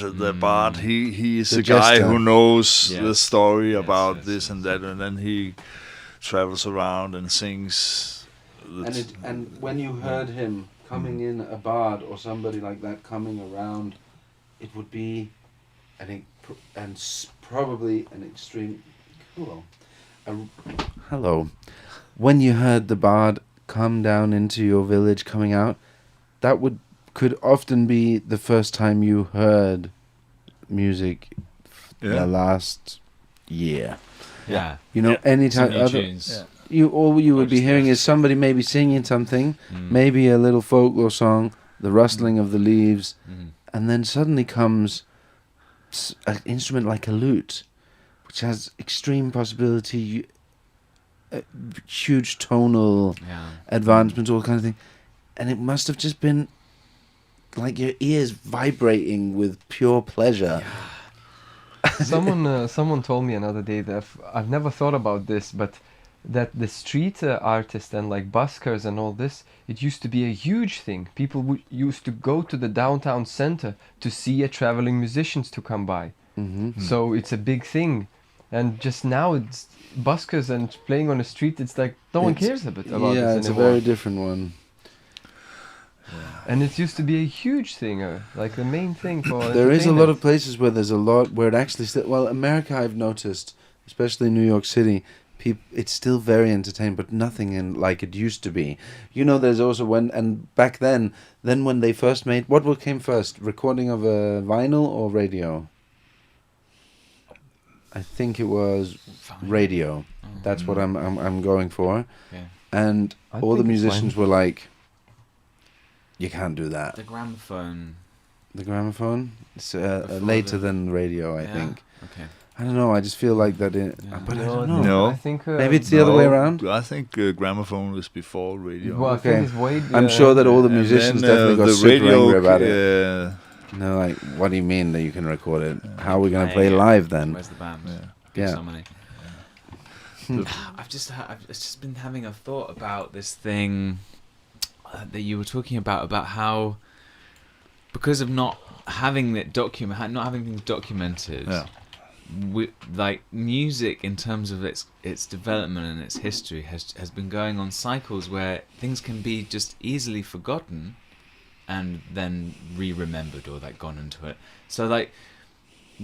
The bard. He is the a guy jester. who knows the story about this and that, and then he travels around and sings. And when you heard him coming in, a bard or somebody like that coming around, it would be, I think, probably an extreme. Hello. When you heard the bard come down into your village coming out, that could often be the first time you heard music the last year. Yeah. Any time all you would be hearing is somebody maybe singing something, maybe a little folklore song, the rustling of the leaves, and then suddenly comes an instrument like a lute, which has extreme possibility, huge tonal advancements, all kind of thing, and it must have just been like your ears vibrating with pure pleasure. Someone told me another day that I've never thought about this, but that the street artists and like buskers and all this, it used to be a huge thing. People used to go to the downtown center to see traveling musicians to come by. So it's a big thing. And just now it's buskers and playing on the street. It's like no one cares about this anymore. It's a very different one. And it used to be a huge thing, like the main thing for. There is a lot of places where there's a lot where it actually still. Well, America, I've noticed, especially New York City, it's still very entertaining, but nothing in like it used to be. You know, there's also back then when they first made, what came first, recording of a vinyl or radio? I think it was radio. That's what I'm going for. Okay. And all the musicians were like, "You can't do that." The gramophone. The gramophone? It's later than radio, I think. Okay. I don't know. I just feel like that. But I don't know. No. I think maybe it's the other way around. I think gramophone was before radio. Well, I think it's way. I'm sure that all the musicians definitely got super angry about it. No, like, what do you mean that you can record it? How are we going to play live then? Where's the band? Yeah. So many. I've just been having a thought about this thing that you were talking about how, because of not having it not having things documented, like music in terms of its development and its history has been going on cycles where things can be just easily forgotten and then re-remembered or like gone into it. So like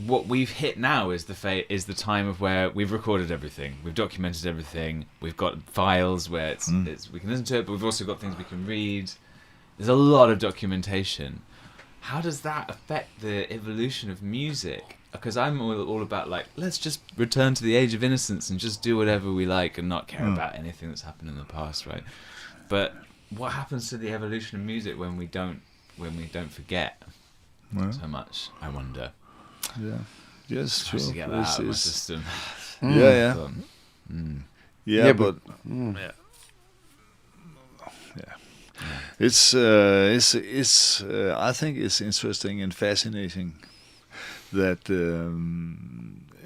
what we've hit now is the time of where we've recorded everything, we've documented everything, we've got files where it's we can listen to it, but we've also got things we can read. There's a lot of documentation. How does that affect the evolution of music? Because I'm all about like, let's just return to the age of innocence and just do whatever we like and not care about anything that's happened in the past, right? But what happens to the evolution of music when we don't forget so much? I wonder. Yeah. Yes, true. To get that out of my system. Yeah. But it's I think it's interesting and fascinating that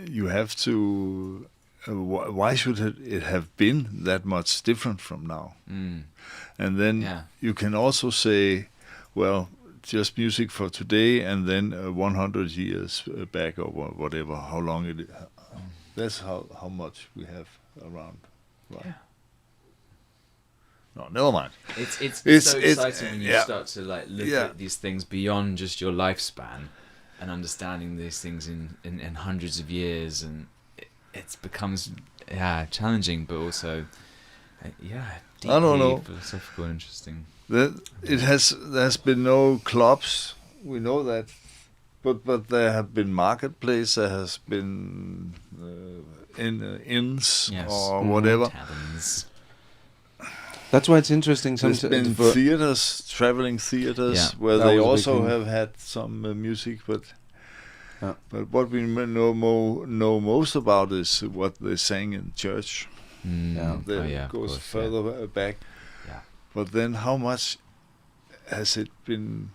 you have to. Why should it have been that much different from now? And then you can also say, well, just music for today, and then 100 years back or whatever, how long it is. That's how much we have around, right? Yeah. No, never mind. It's so exciting when you start to like look at these things beyond just your lifespan and understanding these things in hundreds of years, and it becomes challenging, but also deeply I don't know. philosophical and interesting. There's been no clubs, we know that, but there have been marketplace, there has been inns or whatever. Taverns. That's why it's interesting. There's been theaters, traveling theaters, where they also have had some music, but what we know most about is what they sang in church. That goes further back. Yeah. But then how much has it been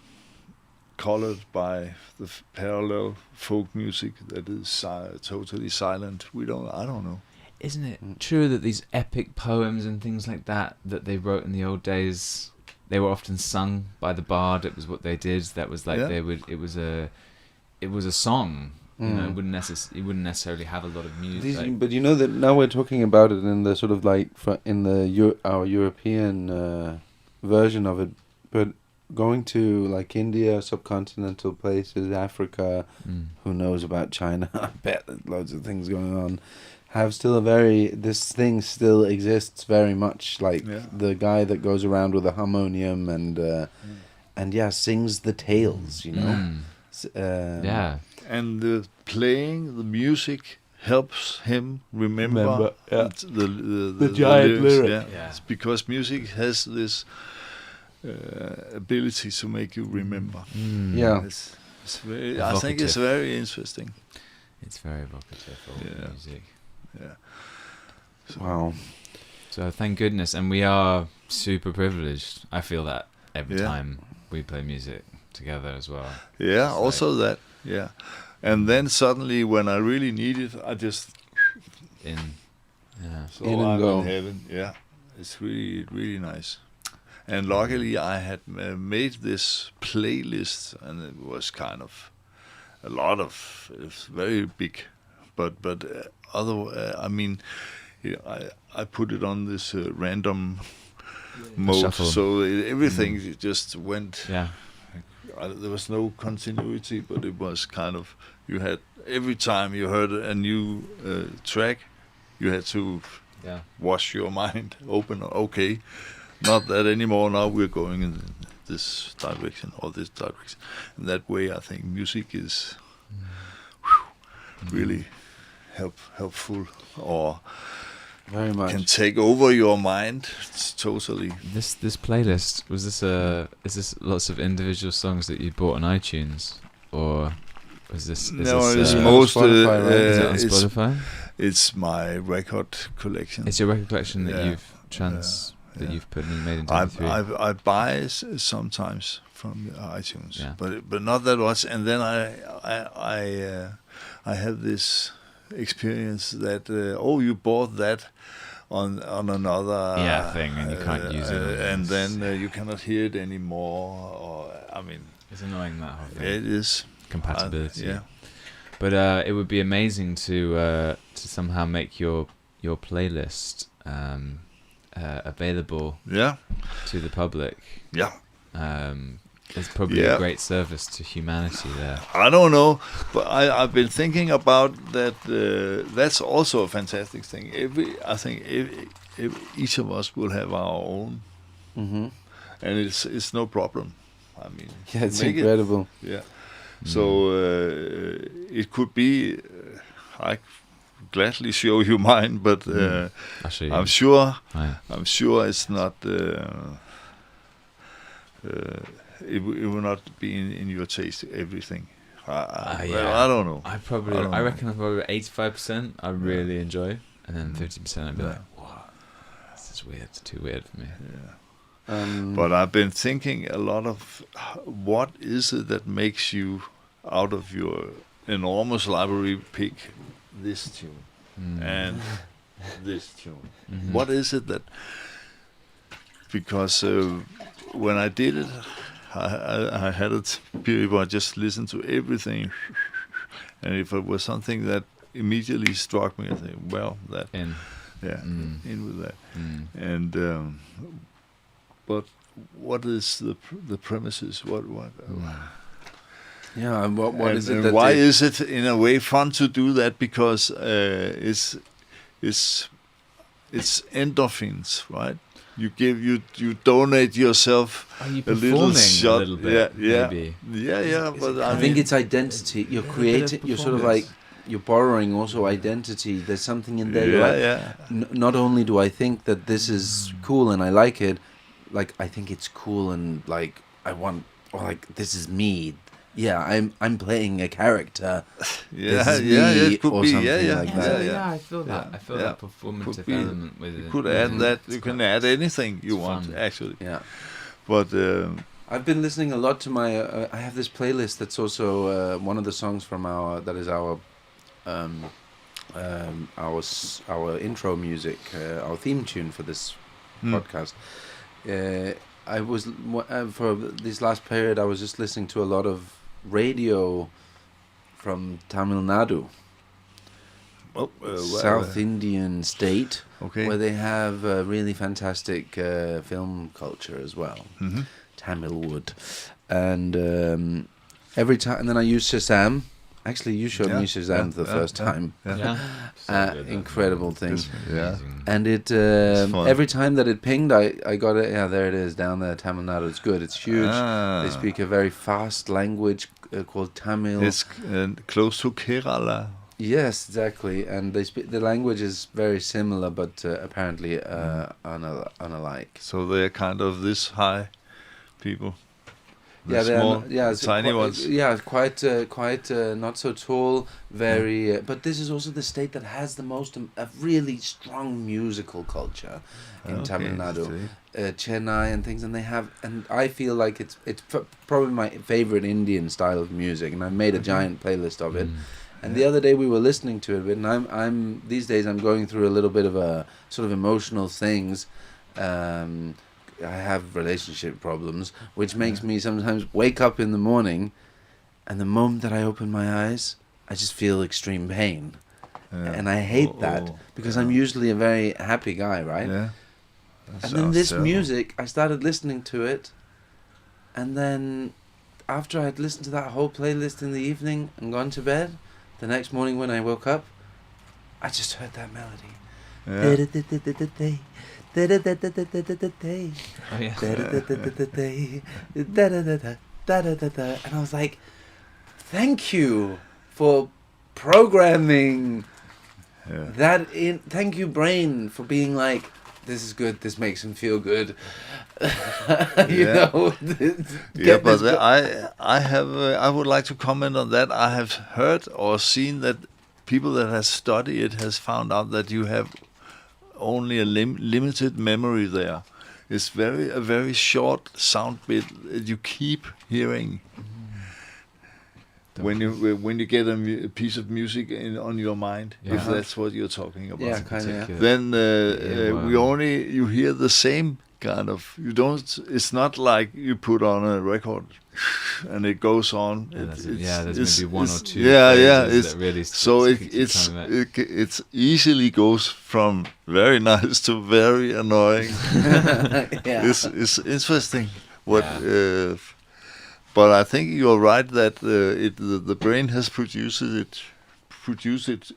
colored by the parallel folk music that is totally silent? I don't know. Isn't it true that these epic poems and things like that they wrote in the old days, they were often sung by the bard? It was what they did. That was like it was a song. You know, it wouldn't necessarily have a lot of music. But you know that now we're talking about it in the sort of like in the our European version of it, but going to like India, subcontinental places, Africa, who knows about China? I bet there's loads of things going on. Have still this thing still exists very much, like the guy that goes around with a harmonium and sings the tales, you know. And the music helps him remember the giant lyric. It's because music has this ability to make you remember. I think it's very interesting. It's very evocative of music. Yeah. Wow. So thank goodness, and we are super privileged. I feel that every time we play music together as well. Yeah, it's also like that. Yeah. And then suddenly, when I really need it, I just in and go. In heaven. Yeah, it's really, really nice. And luckily, I had made this playlist, and it was kind of it's very big, but I mean, I put it on this random mode. So everything just went. Yeah. There was no continuity, but it was kind of, you had, every time you heard a new track, you had to wash your mind open. Okay, not that anymore. Now we're going in this direction or this direction. And that way, I think music is really helpful, or very much can take over your mind. It's totally. This playlist, is this lots of individual songs that you bought on iTunes, or was this? It's most Spotify, right? Is it on Spotify? It's my record collection. It's your record collection that you've you've made into MP3. I buy sometimes from iTunes, but not that much. And then I have this experience that you bought that on another thing, and you can't use it, and then you cannot hear it anymore. Or it's annoying, that whole thing. It is compatibility. But it would be amazing to somehow make your playlist available to the public. It's probably a great service to humanity there. I don't know, but I've been thinking about that. That's also a fantastic thing. I think each of us will have our own, and it's no problem. I mean, it's incredible. So it could be. I gladly show you mine, but I'm sure it's not. It will not be in your taste, everything. I don't know. I reckon probably 85% I really enjoy, and then 50% I'd be like, what? This is weird. It's too weird for me. But I've been thinking a lot of what is it that makes you, out of your enormous library, pick this tune and this tune. What is it that? Because when I did it, I had a period where I just listened to everything, and if it was something that immediately struck me, I think, well, that in with that. And but what is the premises? What Yeah, and what is it? And that why is it in a way fun to do that? Because it's endorphins, right? You donate yourself a little shot. A little bit, maybe. But I think it's identity. You're creating. You're sort of like you're borrowing also identity. There's something in there. Not only do I think that this is cool and I like it, like I think it's cool and like I want, or like this is me. Yeah, I'm playing a character. It could or be. Something like that. I feel that. I feel that performative element with it. You could add that. You can add anything you want, actually. Yeah. But I've been listening a lot to my. I have this playlist that's also one of the songs from our intro music, our theme tune for this podcast. I was for this last period. I was just listening to a lot of radio from Tamil Nadu, South Indian state, where they have a really fantastic film culture as well, Tamilwood, and every time. And then I use Shazam. Actually, you showed me Shazam the first time. Incredible thing. And it every time that it pinged, I got it. Yeah, there it is down there, Tamil Nadu. It's good. It's huge. They speak a very fast language called Tamil. It's close to Kerala. Yes, exactly. And they speak. The language is very similar, but apparently unalike. So they're kind of this high people. Tiny ones. Yeah, quite not so tall. Very, but this is also the state that has the most a really strong musical culture in Tamil Nadu, Chennai and things, and they have. And I feel like it's probably my favorite Indian style of music, and I made a giant playlist of it. And the other day we were listening to it, and I'm these days I'm going through a little bit of a sort of emotional things. I have relationship problems, which makes me sometimes wake up in the morning, and the moment that I open my eyes, I just feel extreme pain. And I hate that, because I'm usually a very happy guy, right? And then this music, I started listening to it, and then after I'd listened to that whole playlist in the evening and gone to bed, the next morning when I woke up, I just heard that melody. Oh, yeah. And I was like, thank you for programming that in. Thank you, brain, for being like, this is good, this makes him feel good. You know? But I would like to comment on that. I have heard or seen that people that have studied it has found out that you have only a limited memory there. It's a very short sound bit that you keep hearing. When you get a piece of music on your mind, if that's what you're talking about, then you hear the same kind of. You don't. It's not like you put on a record and it goes on. There's maybe one or two. It's really so it easily goes from very nice to very annoying. It's interesting. But I think you're right that the brain has produced it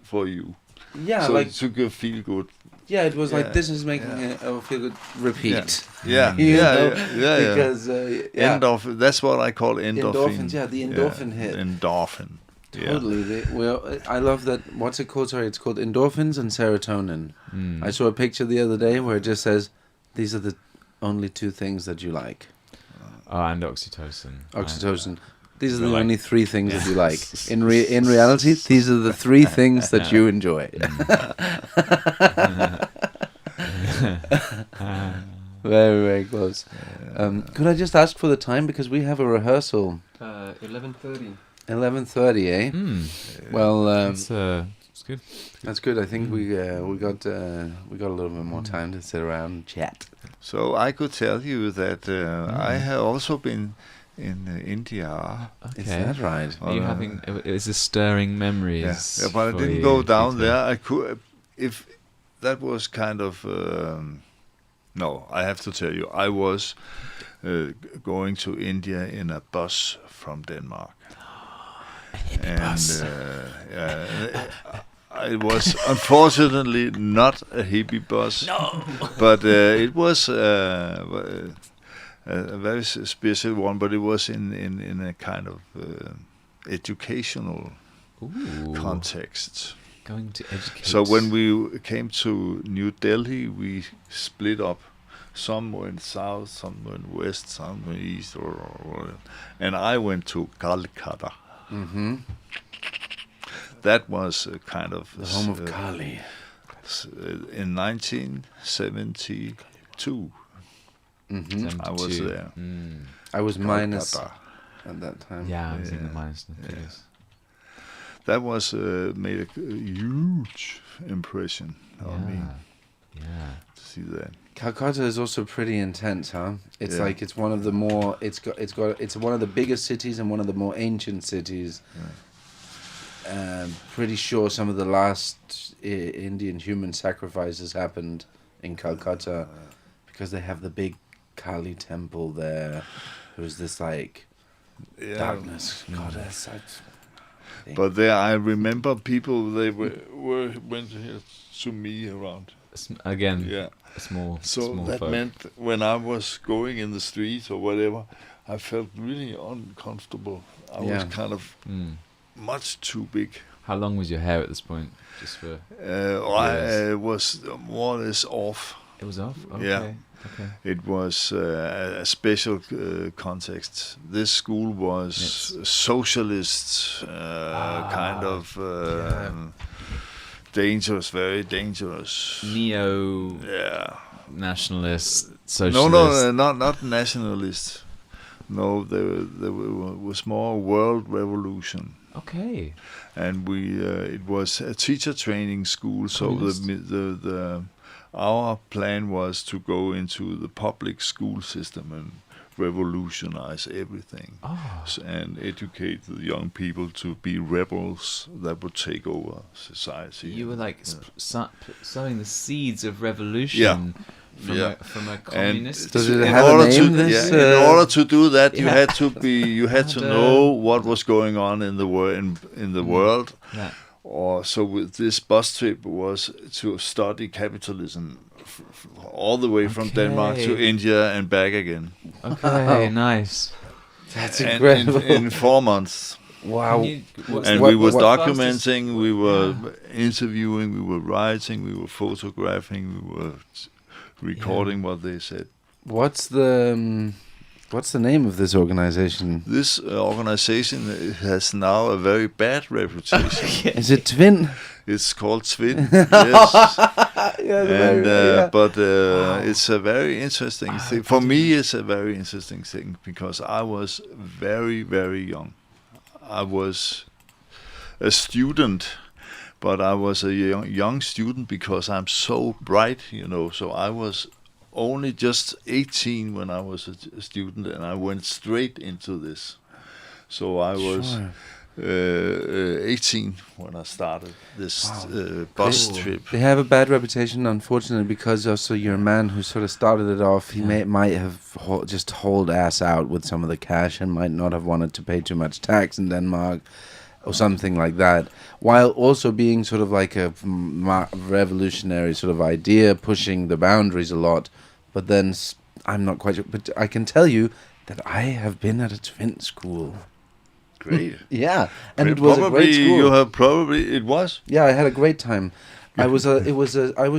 for you. Yeah, so like to feel good. Yeah, it was like this is making a feel good repeat. Yeah. Because endorphin. That's what I call endorphin. Endorphins. Yeah, the endorphin hit. Endorphin. Totally. I love that. What's it called? Sorry, it's called endorphins and serotonin. I saw a picture the other day where it just says, "These are the only two things that you like." And oxytocin. Oxytocin. These are the only three things that you like. In reality, these are the three things that you enjoy. Very, very close. Could I just ask for the time, because we have a rehearsal? 11:30. 11:30, eh? Well, that's good. That's good. I think we got a little bit more time to sit around and chat. So I could tell you that I have also been in India. Okay. Is that right? Are you having? Is this stirring memories? Yeah, but I didn't go down there. I could, if that was kind of. No, I have to tell you, I was going to India in a bus from Denmark. Bus. It was unfortunately not a hippie bus. No. But it was a very special one. But it was in a kind of educational context. Going to educate. So when we came to New Delhi, we split up. Some went south, some went west, some went east, and I went to Calcutta. Mm-hmm. That was a kind of the home of Kali. In 1972. I was there. I was minus at that time. Yeah, I was in the minus. Yes. That was made a huge impression on me. Yeah. To see that. Calcutta is also pretty intense, huh? It's like it's one of the more it's one of the biggest cities and one of the more ancient cities. Pretty sure some of the last Indian human sacrifices happened in Calcutta because they have the big Kali temple there. Who's this like darkness goddess? But there, I remember people. They went here to me around. Again, a small. So that folk. meant when I was going in the street or whatever, I felt really uncomfortable. I was kind of much too big. How long was your hair at this point? Just for. I was more or less off. It was off. Okay. Yeah. Okay. It was a special context. This school was socialist, kind of dangerous, very dangerous. Nationalist, socialist. No, not nationalist. No, there was more world revolution. Okay. And it was a teacher training school, so our plan was to go into the public school system and revolutionize everything and educate the young people to be rebels that would take over society. You were like sowing the seeds of revolution from a communist. Does it have a name? In order to do that, you had to know what was going on in the world. Yeah. Or so with this bus trip was to study capitalism all the way from Denmark to India and back again. Okay, nice. That's incredible. In 4 months. Wow. We were documenting, we were interviewing, we were writing, we were photographing, we were recording what they said. What's the name of this organization? This organization has now a very bad reputation. Is it Twin? It's called Twin, yes. But Wow. it's a very interesting thing. For me, it's a very interesting thing because I was very, very young. I was a student, but I was a young student because I'm so bright, So I was only just 18 when I was a student, and I went straight into this. So I was 18 when I started this bus trip. They have a bad reputation, unfortunately, because also you're a man who sort of started it off. He might have just hauled ass out with some of the cash and might not have wanted to pay too much tax in Denmark or something like that, while also being sort of like a revolutionary sort of idea, pushing the boundaries a lot. But then I'm not quite sure. But I can tell you that I have been at a Twin school. Great. Yeah, and it was a great school. It was. Yeah, I had a great time. I was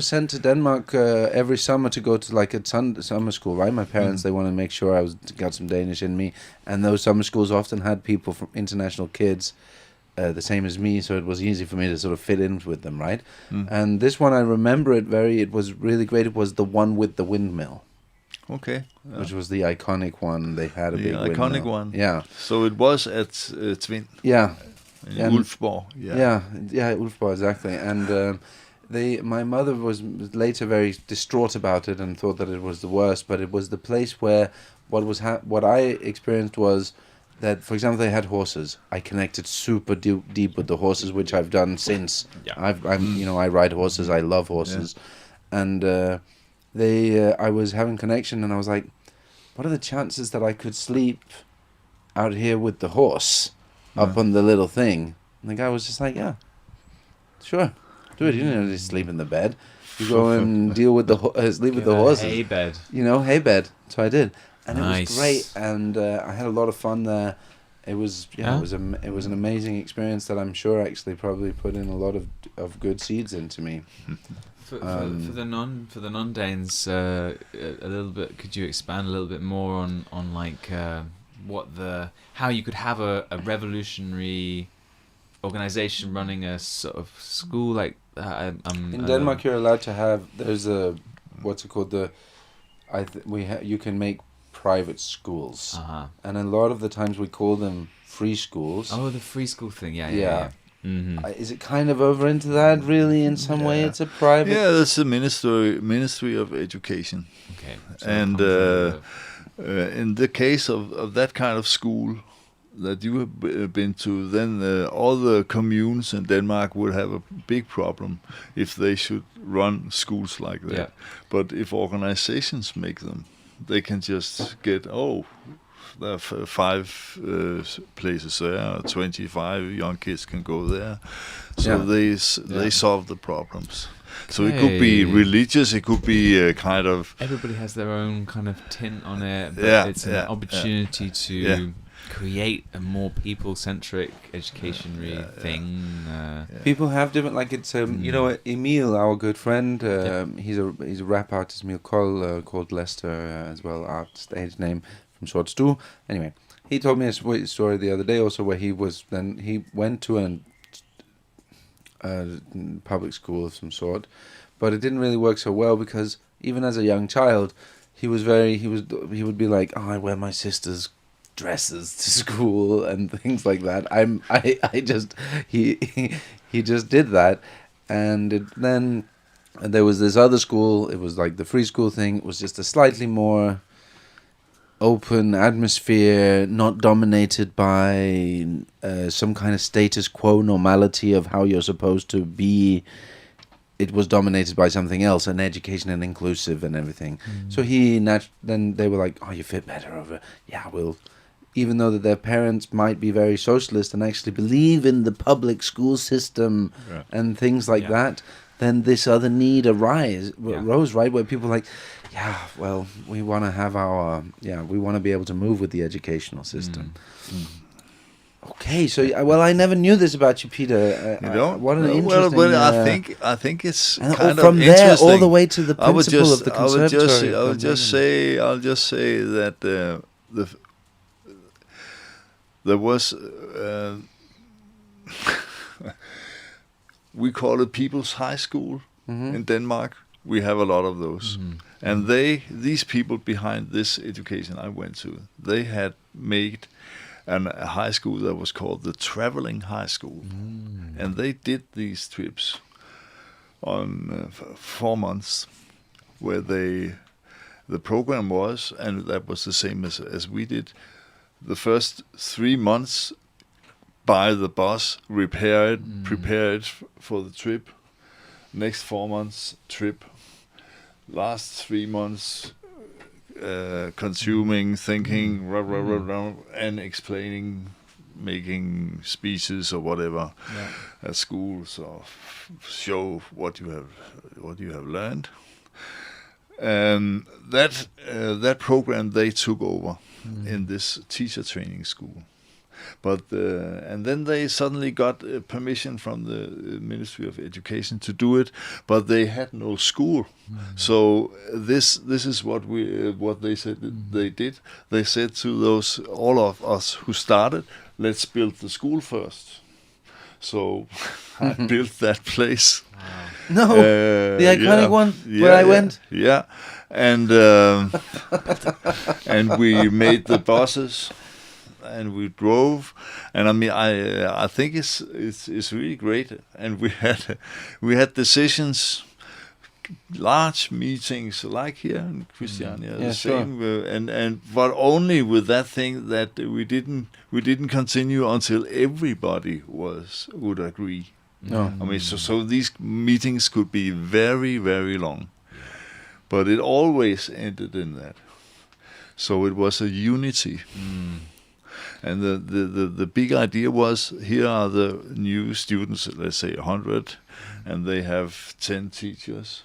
sent to Denmark every summer to go to like a summer school. Right, my parents they wanted to make sure I got some Danish in me, and those summer schools often had people from international kids, the same as me, so it was easy for me to sort of fit in with them, right? And this one, I remember it was really great. It was the one with the windmill. Okay. Which was the iconic one. They had a big windmill. The iconic one. Yeah. So it was at Twin. Yeah. In Ulfborg. Yeah, Ulfborg, exactly. And my mother was later very distraught about it and thought that it was the worst, but it was the place where what I experienced was that, for example, they had horses. I connected super deep with the horses, which I've done since. Yeah. I ride horses. I love horses, and I was having connection, and I was like, what are the chances that I could sleep out here with the horse up on the little thing? And the guy was just like, yeah, sure, do it. You don't just sleep in the bed. You go and deal with sleep with the horses. Hay bed. Hay bed. So I did. And nice. It was great, and I had a lot of fun there. It was it was an amazing experience that I'm sure actually probably put in a lot of good seeds into me. For the non-Danes, a little bit. Could you expand a little bit more on like how you could have a revolutionary organization running a sort of school like in Denmark? You're allowed to have. There's what's it called? You can make private schools, and a lot of the times we call them free schools. Oh, the free school thing, yeah. Mm-hmm. Is it kind of over into that? Really, in some way, it's a private. Yeah, that's the Ministry of Education. Okay, so and in the case of that kind of school that you have been to, then all the communes in Denmark would have a big problem if they should run schools like that. Yeah. But if organizations make them, they can just get, there are 5 places there, 25 young kids can go there. So they solve the problems. Okay. So it could be religious, it could be kind of... Everybody has their own kind of tint on it, but it's an opportunity to create a more people-centric educationary thing. People have different, like it's Emil, our good friend. He's a rap artist, Emil Kohl, called Lester as well, stage name from Short Stew. Anyway, he told me a story the other day also where he went to a public school of some sort, but it didn't really work so well because even as a young child, he would be like, I wear my sister's dresses to school and things like that. He just did that, and then there was this other school. It was like the free school thing. It was just a slightly more open atmosphere, not dominated by some kind of status quo normality of how you're supposed to be it was dominated by something else, and education and inclusive and everything. So then they were like, oh, you fit better over. Yeah, we'll. Even though that their parents might be very socialist and actually believe in the public school system and things like that, then this other need arose, right? Where people are like, yeah, well, we want to have our, we want to be able to move with the educational system. Okay, so I never knew this about you, Peter. What an interesting. Well, I think it's and kind from of there interesting. all the way to the principal of the conservatory. I'll just say that there was we call it People's High School in Denmark. We have a lot of those, and these people behind this education I went to, they had made a high school that was called the Traveling High School, and they did these trips on 4 months, where the program was, and that was the same as we did. The first 3 months, by the bus, prepared for the trip. Next 4 months, trip. Last 3 months, consuming, thinking, and explaining, making speeches or whatever at school. So show what you have learned. And that program they took over in this teacher training school. But and then they suddenly got permission from the Ministry of Education to do it, but they had no school. So this is what they said they did. They said to all of us who started, let's build the school first. So I built that place. Wow. No, the iconic one where I went. Yeah, and and we made the buses. And we drove, and I mean, I think it's really great. And we had decisions, large meetings like here in Christiania, the same, and but only with that thing that we didn't continue until everybody would agree. No, I mean, so these meetings could be very, very long, but it always ended in that. So it was a unity. And the big idea was, here are the new students, let's say 100, and they have 10 teachers.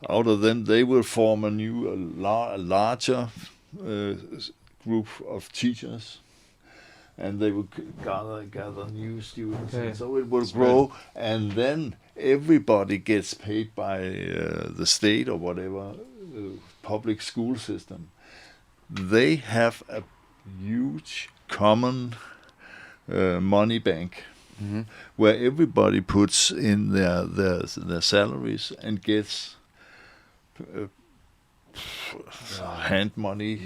Out of them, they will form a larger group of teachers, and they will gather new students. And so it will grow, and then everybody gets paid by the state or whatever public school system. They have a huge common money bank where everybody puts in their salaries and gets hand money,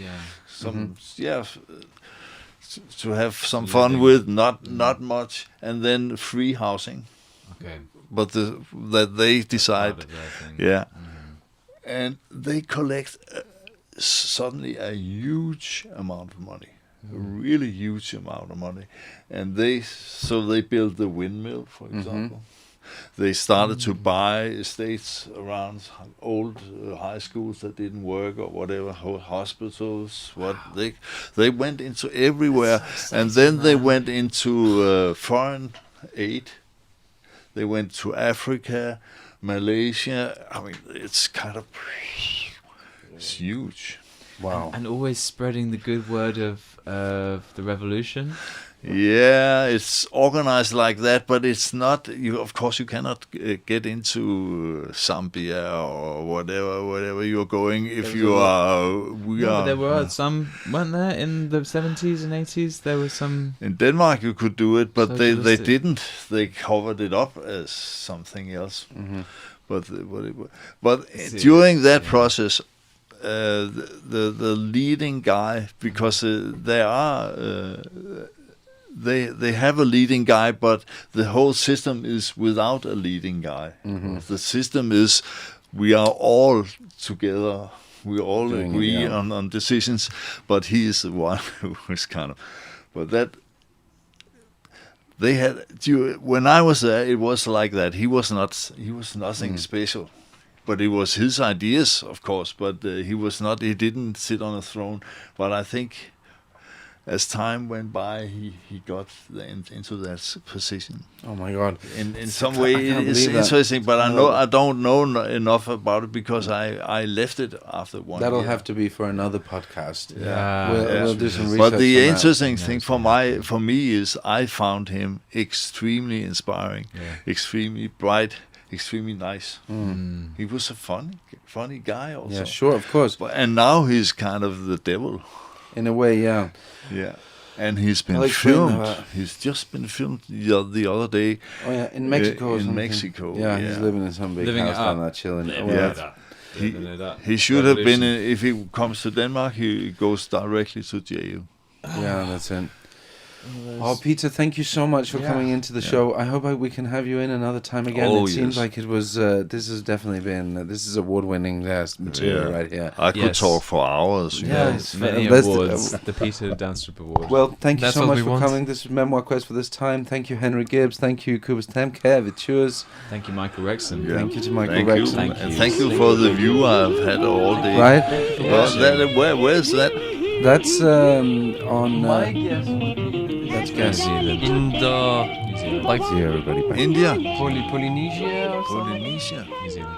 to have some fun with, not much, and then free housing. Okay. But that they decide, and they collect suddenly a huge amount of money. A really huge amount of money, and they built the windmill, for example. They started to buy estates around old high schools that didn't work or whatever, hospitals. They went into everywhere, and then they went into foreign aid. They went to Africa, Malaysia. I mean, it's huge. Wow. And always spreading the good word of the revolution. Yeah, it's organized like that, but it's not. Of course, you cannot get into Zambia or whatever you're going. If you are, But there were some, weren't there, in the 70s and 80s? There were some. In Denmark, you could do it, but they didn't. They covered it up as something else. But during that process. The leading guy, because they have a leading guy, but the whole system is without a leading guy. The system is we are all together, we all agree on decisions, but he is the one who is kind of. But they had when I was there, it was like that. He was nothing special, but it was his ideas, of course. But he was not. He didn't sit on a throne. But I think, as time went by, he got into that position. Oh my God! In some way, it's interesting, but I don't know enough about it because I left it after one. That'll year. have to be for another podcast. We'll do some research. But the interesting thing for me is I found him extremely inspiring, extremely bright, extremely nice. He was a funny guy also. Yeah, sure, of course. And now he's kind of the devil. In a way, yeah. Yeah. And he's been filmed. He's just been filmed the other day. Oh yeah, in Mexico. Or something. Mexico. Yeah, he's living in some big house down there, chilling. He should have been. If he comes to Denmark, he goes directly to jail. Yeah, that's it. Oh, Peter, thank you so much for coming into the show. I hope we can have you in another time again. It seems like it was. This has definitely been. This is award-winning material right here. I could talk for hours. Yes, many awards. The Peter Danstrup Award. Well, thank you so much for coming. This is Memoirquest for this time. Thank you, Henry Gibbs. Thank you, Kubus Temke, Viturs. Thank you, Michael Rexen. Yeah. Thank you to Michael Rexen. Thank you for the view I've had all day. Right? Where's that? That's on. My guess. Let's guess. In the like everybody. India. Polynesia or something? Polynesia. New Zealand.